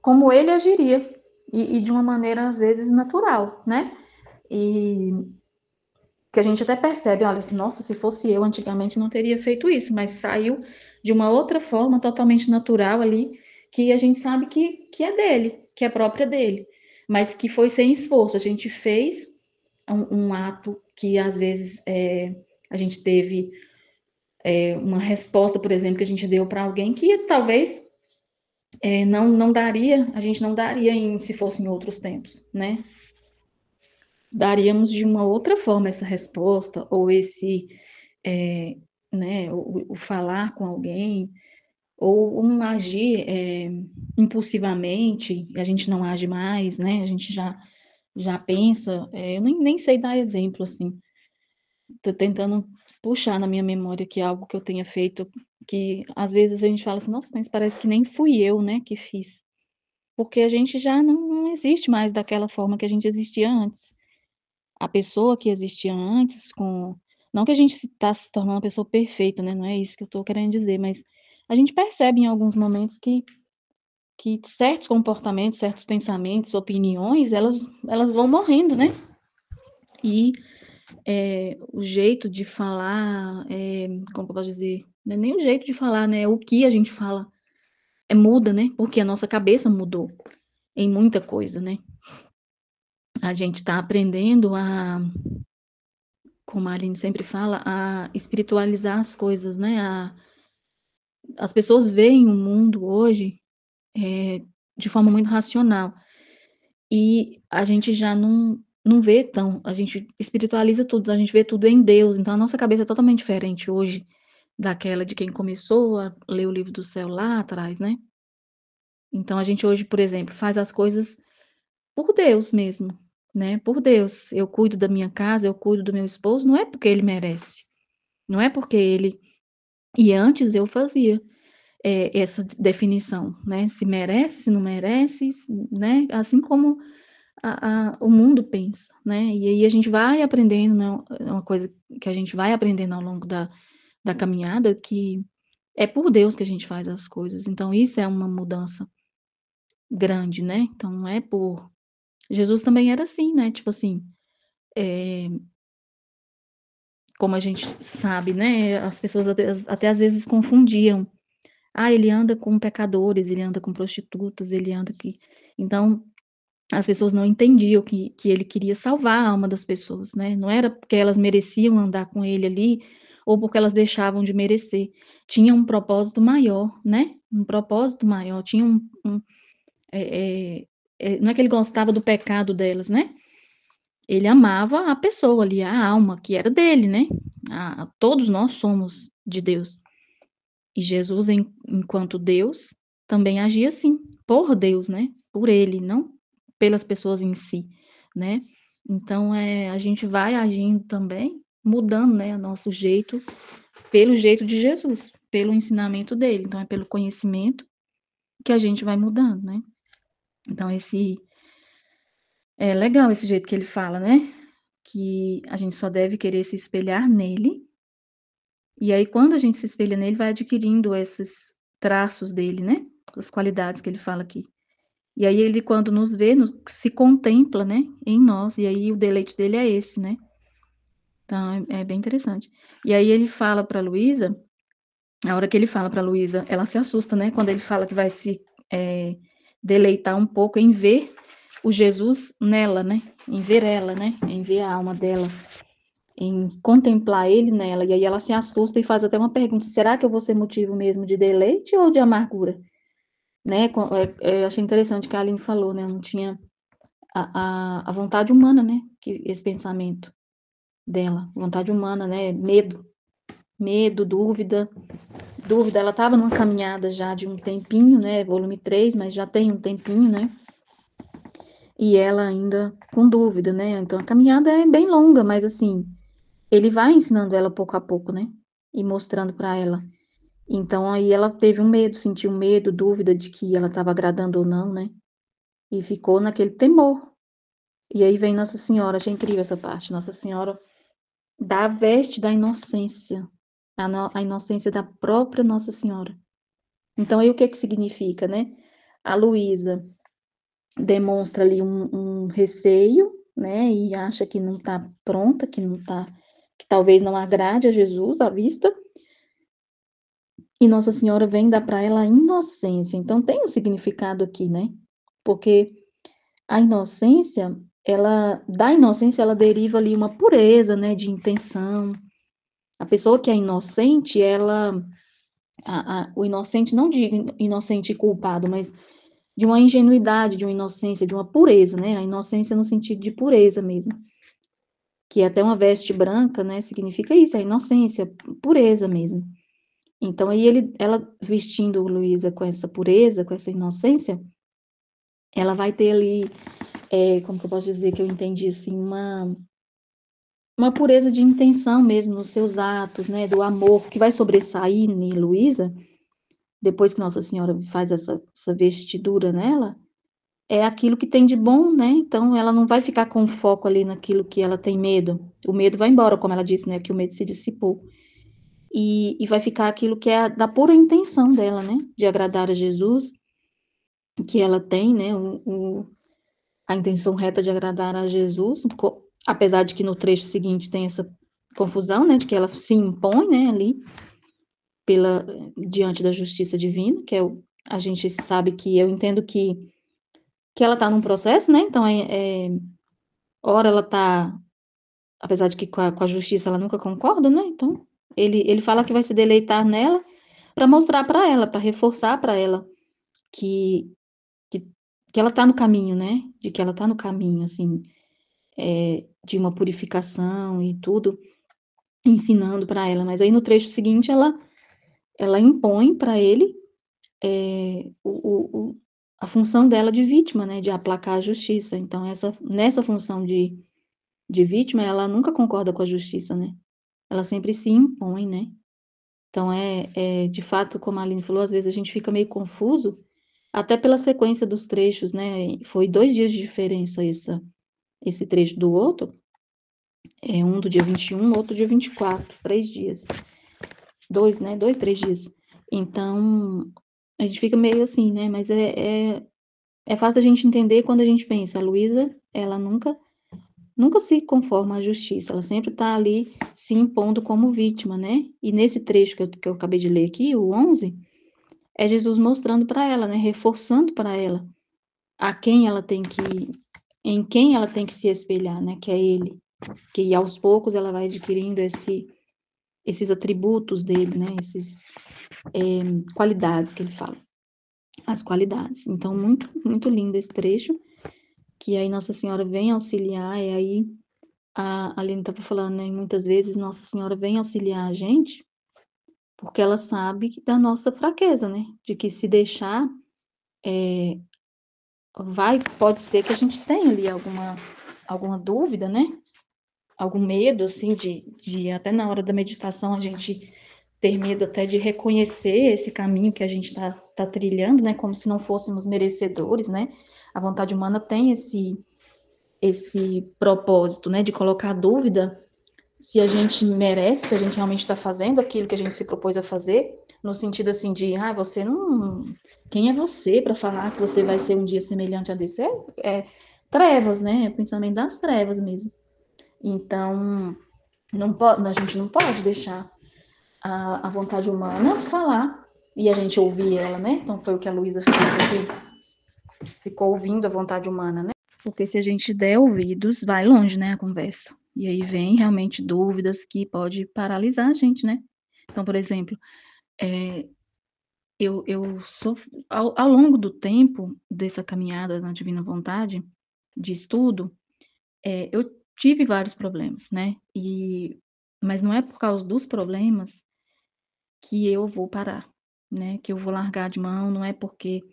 como ele agiria, e de uma maneira às vezes natural, né? E que a gente até percebe, olha, nossa, se fosse eu antigamente não teria feito isso, mas saiu de uma outra forma totalmente natural ali, que a gente sabe que é dele, que é própria dele, mas que foi sem esforço. A gente fez um ato que às vezes a gente teve uma resposta, por exemplo, que a gente deu para alguém que talvez não daria, a gente não daria se fosse em outros tempos, né? Daríamos de uma outra forma essa resposta, ou né, o falar com alguém, ou um agir impulsivamente, e a gente não age mais, né? A gente já pensa, eu nem sei dar exemplo, assim. Estou tentando puxar na minha memória que algo que eu tenha feito, que às vezes a gente fala assim, nossa, mas parece que nem fui eu, né, que fiz. Porque a gente já não existe mais daquela forma que a gente existia antes. A pessoa que existia antes, não que a gente está se tornando uma pessoa perfeita, né? Não é isso que eu estou querendo dizer, mas a gente percebe em alguns momentos que certos comportamentos, certos pensamentos, opiniões, elas vão morrendo, né? E o jeito de falar, como eu posso dizer, não é nem o jeito de falar, né? O que a gente fala muda, né? Porque a nossa cabeça mudou em muita coisa, né? A gente está aprendendo como a Aline sempre fala, a espiritualizar as coisas, né? As pessoas veem o mundo hoje de forma muito racional. E a gente já não vê tão, a gente espiritualiza tudo, a gente vê tudo em Deus, então a nossa cabeça é totalmente diferente hoje daquela de quem começou a ler o livro do céu lá atrás, né? Então a gente hoje, por exemplo, faz as coisas por Deus mesmo, né? Por Deus. Eu cuido da minha casa, eu cuido do meu esposo, não é porque ele merece, não é porque ele. E antes eu fazia essa definição, né? Se merece, se não merece, né? Assim como o mundo pensa, né? E aí a gente vai aprendendo, né? É uma coisa que a gente vai aprendendo ao longo da caminhada, que é por Deus que a gente faz as coisas. Então, isso é uma mudança grande, né? Então, não é por. Jesus também era assim, né? Tipo assim, como a gente sabe, né? As pessoas até às vezes confundiam. Ah, ele anda com pecadores, ele anda com prostitutas, ele anda aqui. Então, as pessoas não entendiam que ele queria salvar a alma das pessoas, né? Não era porque elas mereciam andar com ele ali, ou porque elas deixavam de merecer. Tinha um propósito maior, né? Um propósito maior. Tinha não é que ele gostava do pecado delas, né? Ele amava a pessoa ali, a alma, que era dele, né? Todos nós somos de Deus. E Jesus, enquanto Deus, também agia assim, por Deus, né? Por ele, não pelas pessoas em si, né? Então, a gente vai agindo também, mudando, né, o nosso jeito, pelo jeito de Jesus, pelo ensinamento dele. Então, é pelo conhecimento que a gente vai mudando, né? Então, é legal esse jeito que ele fala, né? Que a gente só deve querer se espelhar nele. E aí, quando a gente se espelha nele, vai adquirindo esses traços dele, né? As qualidades que ele fala aqui. E aí, ele, quando nos vê, se contempla, né? Em nós. E aí, o deleite dele é esse, né? Então, é bem interessante. E aí, ele fala para Luísa, a hora que ele fala para Luísa, ela se assusta, né? Quando ele fala que vai se deleitar um pouco em ver o Jesus nela, né? Em ver ela, né? Em ver a alma dela, em contemplar ele nela. E aí ela se assusta e faz até uma pergunta: será que eu vou ser motivo mesmo de deleite ou de amargura? Né? Eu achei interessante que a Aline falou, né? Não tinha a vontade humana, né? Que esse pensamento dela, vontade humana, né? Medo, dúvida. Ela estava numa caminhada já de um tempinho, né? Volume 3, mas já tem um tempinho, né? E ela ainda com dúvida, né? Então a caminhada é bem longa, mas assim, ele vai ensinando ela pouco a pouco, né? E mostrando para ela. Então aí ela teve um medo, sentiu medo, dúvida de que ela estava agradando ou não, né? E ficou naquele temor. E aí vem Nossa Senhora, achei incrível essa parte. Nossa Senhora dá a veste da inocência, a inocência da própria Nossa Senhora. Então aí o que significa, né? A Luísa demonstra ali um receio, né? E acha que não está pronta, que talvez não agrade a Jesus à vista. E Nossa Senhora vem dar para ela a inocência. Então tem um significado aqui, né? Porque a inocência, da inocência ela deriva ali uma pureza, né, de intenção. A pessoa que é inocente, o inocente, não digo inocente e culpado, mas de uma ingenuidade, de uma inocência, de uma pureza, né? A inocência no sentido de pureza mesmo. Que até uma veste branca, né, significa isso, a inocência, pureza mesmo. Então aí ela vestindo Luísa com essa pureza, com essa inocência, ela vai ter ali, como que eu posso dizer que eu entendi assim, uma pureza de intenção mesmo nos seus atos, né, do amor que vai sobressair em Luísa, depois que Nossa Senhora faz essa vestidura nela, é aquilo que tem de bom, né? Então ela não vai ficar com foco ali naquilo que ela tem medo. O medo vai embora, como ela disse, né? Que o medo se dissipou. E vai ficar aquilo que é da pura intenção dela, né? De agradar a Jesus, que ela tem, né? A intenção reta de agradar a Jesus, apesar de que no trecho seguinte tem essa confusão, né, de que ela se impõe, né, ali, diante da justiça divina, que a gente sabe que, eu entendo que ela está num processo, né, então, ora ela está, apesar de que com a justiça ela nunca concorda, né, então, ele fala que vai se deleitar nela para mostrar para ela, para reforçar para ela que, que, que ela está no caminho, né, de que ela está no caminho, assim, de uma purificação e tudo, ensinando para ela, mas aí no trecho seguinte ela impõe para ele a função dela de vítima, né, de aplacar a justiça. Então, nessa função de vítima, ela nunca concorda com a justiça, né? Ela sempre se impõe, né? Então, de fato, como a Aline falou, às vezes a gente fica meio confuso, até pela sequência dos trechos, né? Foi 2 dias de diferença esse trecho do outro, um do dia 21, outro dia 24, 3 dias. 2, né? 2, 3 dias. Então, a gente fica meio assim, né? Mas é fácil da gente entender quando a gente pensa, a Luísa, ela nunca se conforma à justiça, ela sempre está ali se impondo como vítima, né? E nesse trecho que eu acabei de ler aqui, o 11, é Jesus mostrando para ela, né? Reforçando para ela em quem ela tem que se espelhar, né? Que é ele. Que aos poucos ela vai adquirindo esses atributos dele, né? Essas qualidades que ele fala. As qualidades. Então, muito, muito lindo esse trecho, que aí Nossa Senhora vem auxiliar, e aí a Aline estava falando, né? Muitas vezes Nossa Senhora vem auxiliar a gente, porque ela sabe da nossa fraqueza, né? De que se deixar, pode ser que a gente tenha ali alguma dúvida, né? Algum medo, assim, de até na hora da meditação a gente ter medo até de reconhecer esse caminho que a gente tá trilhando, né? Como se não fôssemos merecedores, né? A vontade humana tem esse propósito, né? De colocar dúvida se a gente merece, se a gente realmente está fazendo aquilo que a gente se propôs a fazer, no sentido assim de, você não... Quem é você para falar que você vai ser um dia semelhante a desse? Trevas, né? É o pensamento das trevas mesmo. Então, a gente não pode deixar a vontade humana falar e a gente ouvir ela, né? Então, foi o que a Luísa fez aqui. Ficou ouvindo a vontade humana, né? Porque se a gente der ouvidos, vai longe, né, a conversa. E aí vem realmente dúvidas que pode paralisar a gente, né? Então, por exemplo, eu sou, ao longo do tempo dessa caminhada na Divina Vontade, de estudo, eu tive vários problemas, né? Mas não é por causa dos problemas que eu vou parar, né? Que eu vou largar de mão, não é porque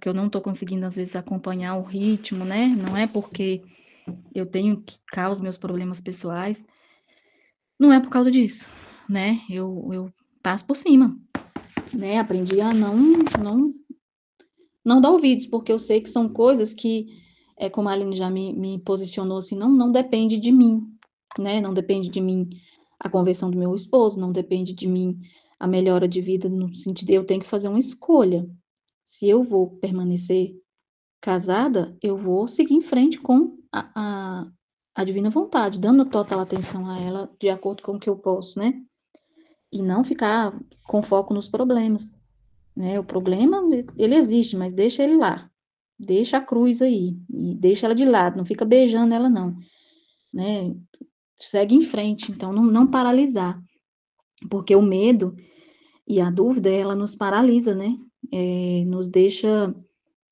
eu não estou conseguindo, às vezes, acompanhar o ritmo, né? Não é porque eu tenho que cá os meus problemas pessoais, não é por causa disso, né? Eu passo por cima, né? Aprendi a não dar ouvidos, porque eu sei que são coisas que, como a Aline já me posicionou assim, não depende de mim, né? Não depende de mim a conversão do meu esposo, não depende de mim a melhora de vida, no sentido de eu tenho que fazer uma escolha. Se eu vou permanecer casada, eu vou seguir em frente com a divina vontade, dando total atenção a ela de acordo com o que eu posso, né? E não ficar com foco nos problemas, né? O problema, ele existe, mas deixa ele lá. Deixa a cruz aí, e deixa ela de lado, não fica beijando ela não, né? Segue em frente, então não paralisar, porque o medo e a dúvida, ela nos paralisa, né? Nos deixa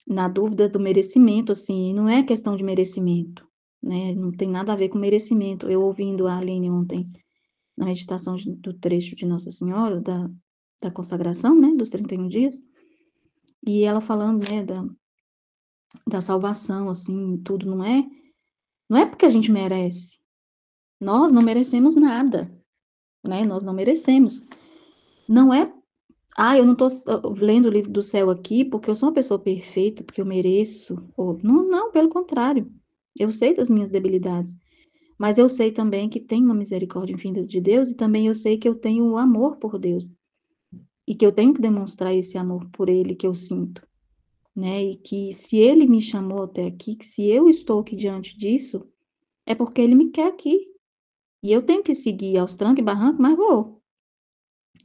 na dúvida do merecimento, assim, não é questão de merecimento, né? Não tem nada a ver com merecimento. Eu ouvindo a Aline ontem, na meditação do trecho de Nossa Senhora, da consagração, né, dos 31 dias, e ela falando, né, da salvação, assim, tudo, não é porque a gente merece. Nós não merecemos nada, né? Nós não merecemos. Não é, eu não estou lendo o livro do céu aqui porque eu sou uma pessoa perfeita, porque eu mereço. Não, pelo contrário. Eu sei das minhas debilidades, mas eu sei também que tem uma misericórdia infinita de Deus e também eu sei que eu tenho um amor por Deus e que eu tenho que demonstrar esse amor por Ele que eu sinto, né? E que se ele me chamou até aqui, que se eu estou aqui diante disso, é porque ele me quer aqui. E eu tenho que seguir aos trancos e barrancos, mas vou.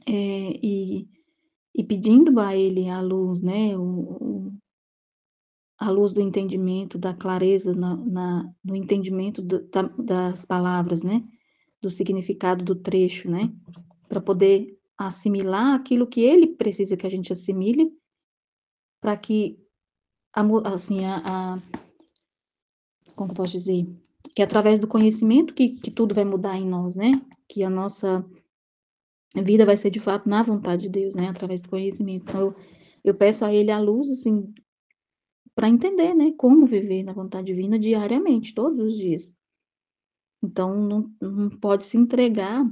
E pedindo a ele a luz, né? A luz do entendimento, da clareza no entendimento das palavras, né? Do significado do trecho, né? Para poder assimilar aquilo que ele precisa que a gente assimile, para que, assim, como que eu posso dizer? Que através do conhecimento que tudo vai mudar em nós, né? Que a nossa vida vai ser de fato na vontade de Deus, né? Através do conhecimento. Então, eu peço a ele a luz, assim, para entender, né? Como viver na vontade divina diariamente, todos os dias. Então, não pode se entregar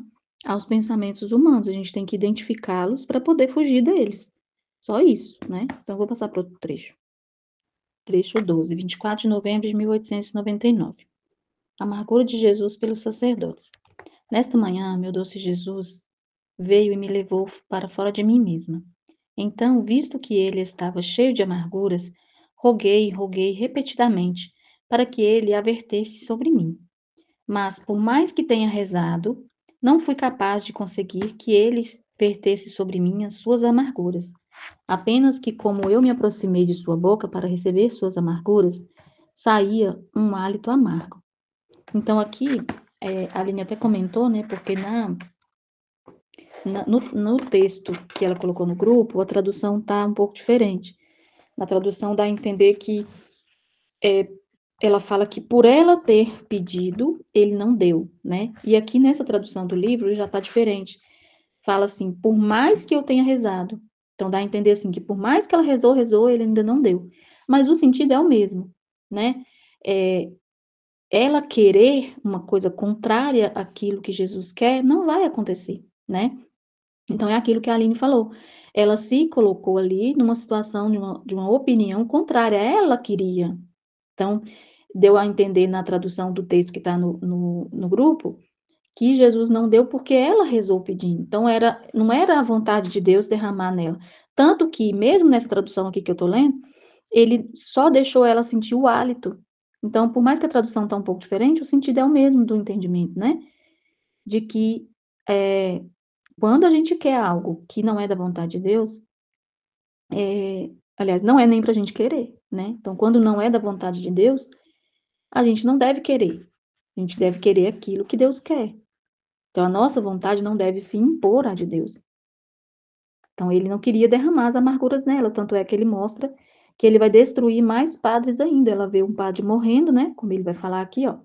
aos pensamentos humanos, a gente tem que identificá-los para poder fugir deles. Só isso, né? Então, eu vou passar para outro trecho. Trecho 12, 24 de novembro de 1899. Amargura de Jesus pelos sacerdotes. Nesta manhã, meu doce Jesus veio e me levou para fora de mim mesma. Então, visto que ele estava cheio de amarguras, roguei repetidamente para que ele a vertesse sobre mim. Mas, por mais que tenha rezado, não fui capaz de conseguir que ele vertesse sobre mim as suas amarguras. Apenas que, como eu me aproximei de sua boca para receber suas amarguras, saía um hálito amargo. Então, aqui, a Aline até comentou, né, porque no texto que ela colocou no grupo, a tradução está um pouco diferente. Na tradução dá a entender que ela fala que por ela ter pedido, ele não deu, né? E aqui nessa tradução do livro já está diferente. Fala assim, por mais que eu tenha rezado. Então dá a entender assim, que por mais que ela rezou, ele ainda não deu. Mas o sentido é o mesmo, né? Ela querer uma coisa contrária àquilo que Jesus quer, não vai acontecer, né? Então é aquilo que a Aline falou. Ela se colocou ali numa situação de uma opinião contrária. Ela queria. Então, deu a entender na tradução do texto que está no grupo, que Jesus não deu porque ela rezou pedindo. Então, não era a vontade de Deus derramar nela. Tanto que, mesmo nessa tradução aqui que eu estou lendo, ele só deixou ela sentir o hálito. Então, por mais que a tradução está um pouco diferente, o sentido é o mesmo do entendimento, né? De que quando a gente quer algo que não é da vontade de Deus, aliás, não é nem para a gente querer, né? Então, quando não é da vontade de Deus, a gente não deve querer. A gente deve querer aquilo que Deus quer. Então, a nossa vontade não deve se impor à de Deus. Então, ele não queria derramar as amarguras nela, tanto é que ele mostra que ele vai destruir mais padres ainda. Ela vê um padre morrendo, né? Como ele vai falar aqui, ó.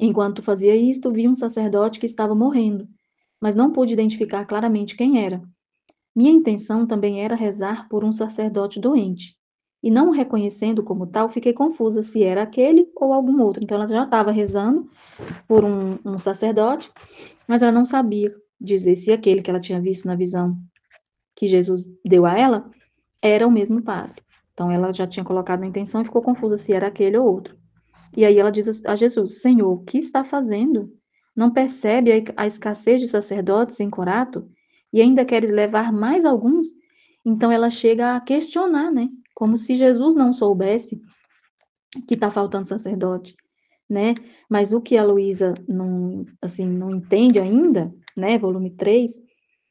Enquanto fazia isto, vi um sacerdote que estava morrendo, mas não pude identificar claramente quem era. Minha intenção também era rezar por um sacerdote doente, e não o reconhecendo como tal, fiquei confusa se era aquele ou algum outro. Então, ela já estava rezando por um sacerdote, mas ela não sabia dizer se aquele que ela tinha visto na visão que Jesus deu a ela era o mesmo padre. Então, ela já tinha colocado a intenção e ficou confusa se era aquele ou outro. E aí ela diz a Jesus: Senhor, o que está fazendo? Não percebe a escassez de sacerdotes em Corato? E ainda queres levar mais alguns? Então ela chega a questionar, né? Como se Jesus não soubesse que está faltando sacerdote, né? Mas o que a Luísa não entende ainda, né? Volume 3,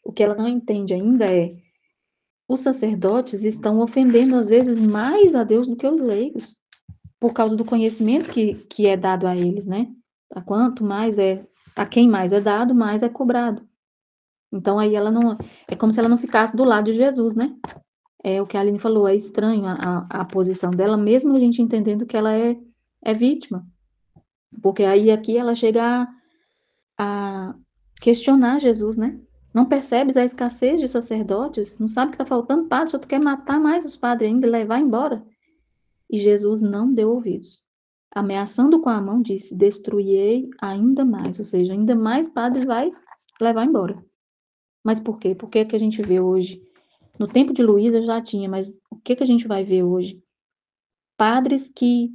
o que ela não entende ainda é: os sacerdotes estão ofendendo às vezes mais a Deus do que os leigos, por causa do conhecimento que é dado a eles, né? A quem mais é dado, mais é cobrado. Então aí ela não, é como se ela não ficasse do lado de Jesus, né? É o que a Aline falou, é estranho a posição dela, mesmo a gente entendendo que ela é vítima. Porque aí aqui ela chega a questionar Jesus, né? Não percebes a escassez de sacerdotes? Não sabe que está faltando padre, só tu quer matar mais os padres ainda e levar embora? E Jesus não deu ouvidos. Ameaçando com a mão, disse: destruirei ainda mais, ou seja, ainda mais padres vai levar embora. Mas por quê? Por que que a gente vê hoje? No tempo de Luísa já tinha, mas o que que a gente vai ver hoje? Padres que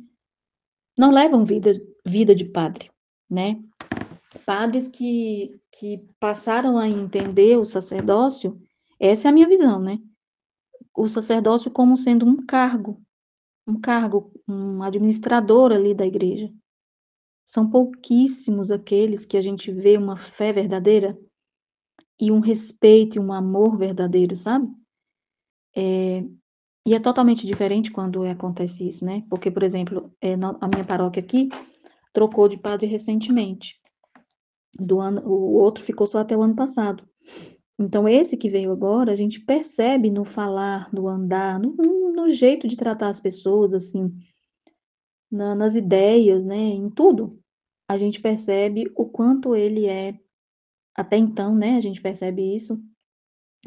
não levam vida de padre, né? Padres que passaram a entender o sacerdócio, essa é a minha visão, né? o sacerdócio como sendo um cargo, um administrador ali da igreja. São pouquíssimos aqueles que a gente vê uma fé verdadeira e um respeito e um amor verdadeiro, sabe? E é totalmente diferente quando acontece isso, né? Porque, por exemplo, a minha paróquia aqui trocou de padre recentemente. O outro ficou só até o ano passado. Então, esse que veio agora, a gente percebe no falar, no andar, no jeito de tratar as pessoas, assim, nas ideias, né? Em tudo. A gente percebe o quanto ele é, até então, né? A gente percebe isso,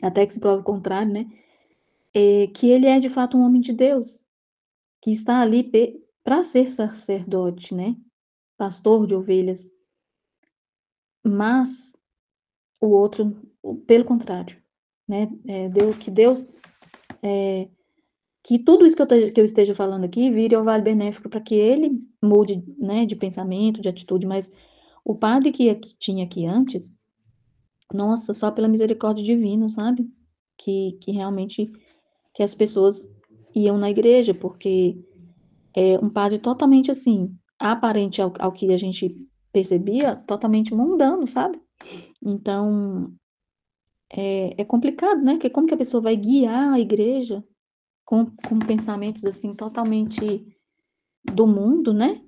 até que se prove o contrário, né? Que ele é de fato um homem de Deus, que está ali para ser sacerdote, né? Pastor de ovelhas. Mas o outro, pelo contrário, né? Que tudo isso que eu esteja falando aqui vire ao vale benéfico para que ele mude, né, de pensamento, de atitude. Mas o padre que tinha aqui antes, nossa, só pela misericórdia divina, sabe? Que realmente que as pessoas iam na igreja, porque é um padre totalmente assim, aparente ao que a gente percebia, totalmente mundano, sabe? Então, é complicado, né? Porque como que a pessoa vai guiar a igreja com pensamentos assim totalmente do mundo, né?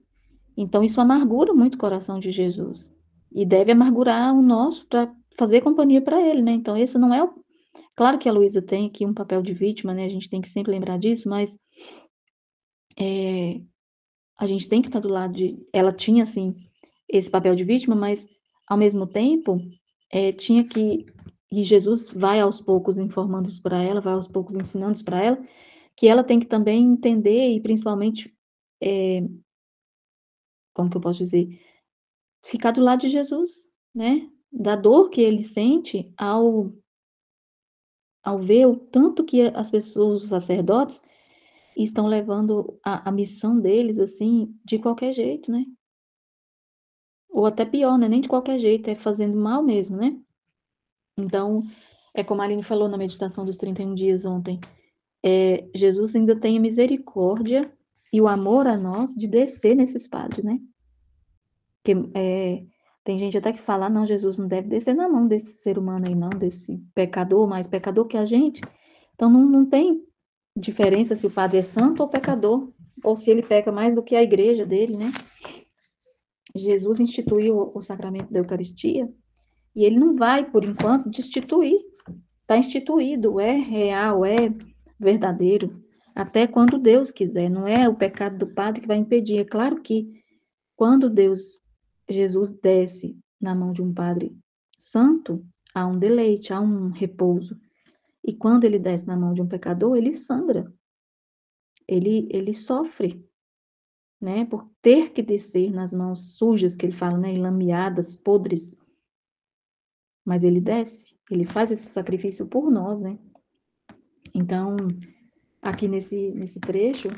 Então, isso amargura muito o coração de Jesus. E deve amargurar o nosso para fazer companhia para ele, né? Então, esse não é o. Claro que a Luísa tem aqui um papel de vítima, né? A gente tem que sempre lembrar disso, mas a gente tem que estar do lado de. Ela tinha, assim, esse papel de vítima, mas, ao mesmo tempo, tinha que. E Jesus vai aos poucos informando isso para ela, vai aos poucos ensinando isso para ela, que ela tem que também entender e, principalmente, como que eu posso dizer? Ficar do lado de Jesus, né? Da dor que ele sente ao ver o tanto que as pessoas, os sacerdotes, estão levando a missão deles, assim, de qualquer jeito, né? Ou até pior, né? Nem de qualquer jeito, é fazendo mal mesmo, né? Então, é como a Aline falou na meditação dos 31 dias ontem, Jesus ainda tem a misericórdia e o amor a nós de descer nesses padres, né? Que, tem gente até que fala, não, Jesus não deve descer na mão desse ser humano aí, não, desse pecador, mais pecador que a gente. Então, não tem diferença se o padre é santo ou pecador, ou se ele peca mais do que a igreja dele, né? Jesus instituiu o sacramento da Eucaristia e ele não vai, por enquanto, destituir. Está instituído, é real, é verdadeiro, até quando Deus quiser. Não é o pecado do padre que vai impedir. É claro que quando Jesus desce na mão de um padre santo, há um deleite, há um repouso. E quando ele desce na mão de um pecador, ele sangra. Ele sofre, né, por ter que descer nas mãos sujas, que ele fala, né, enlameadas, podres. Mas ele desce, ele faz esse sacrifício por nós, né? Então, aqui nesse trecho,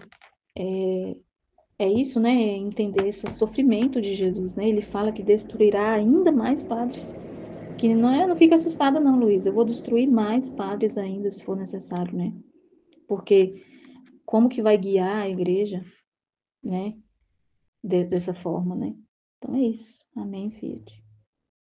é isso, né? É entender esse sofrimento de Jesus, né? Ele fala que destruirá ainda mais padres. Que não fica assustada não, Luísa. Eu vou destruir mais padres ainda, se for necessário, né? Porque como que vai guiar a igreja, né? Dessa forma, né? Então é isso. Amém, Fiat.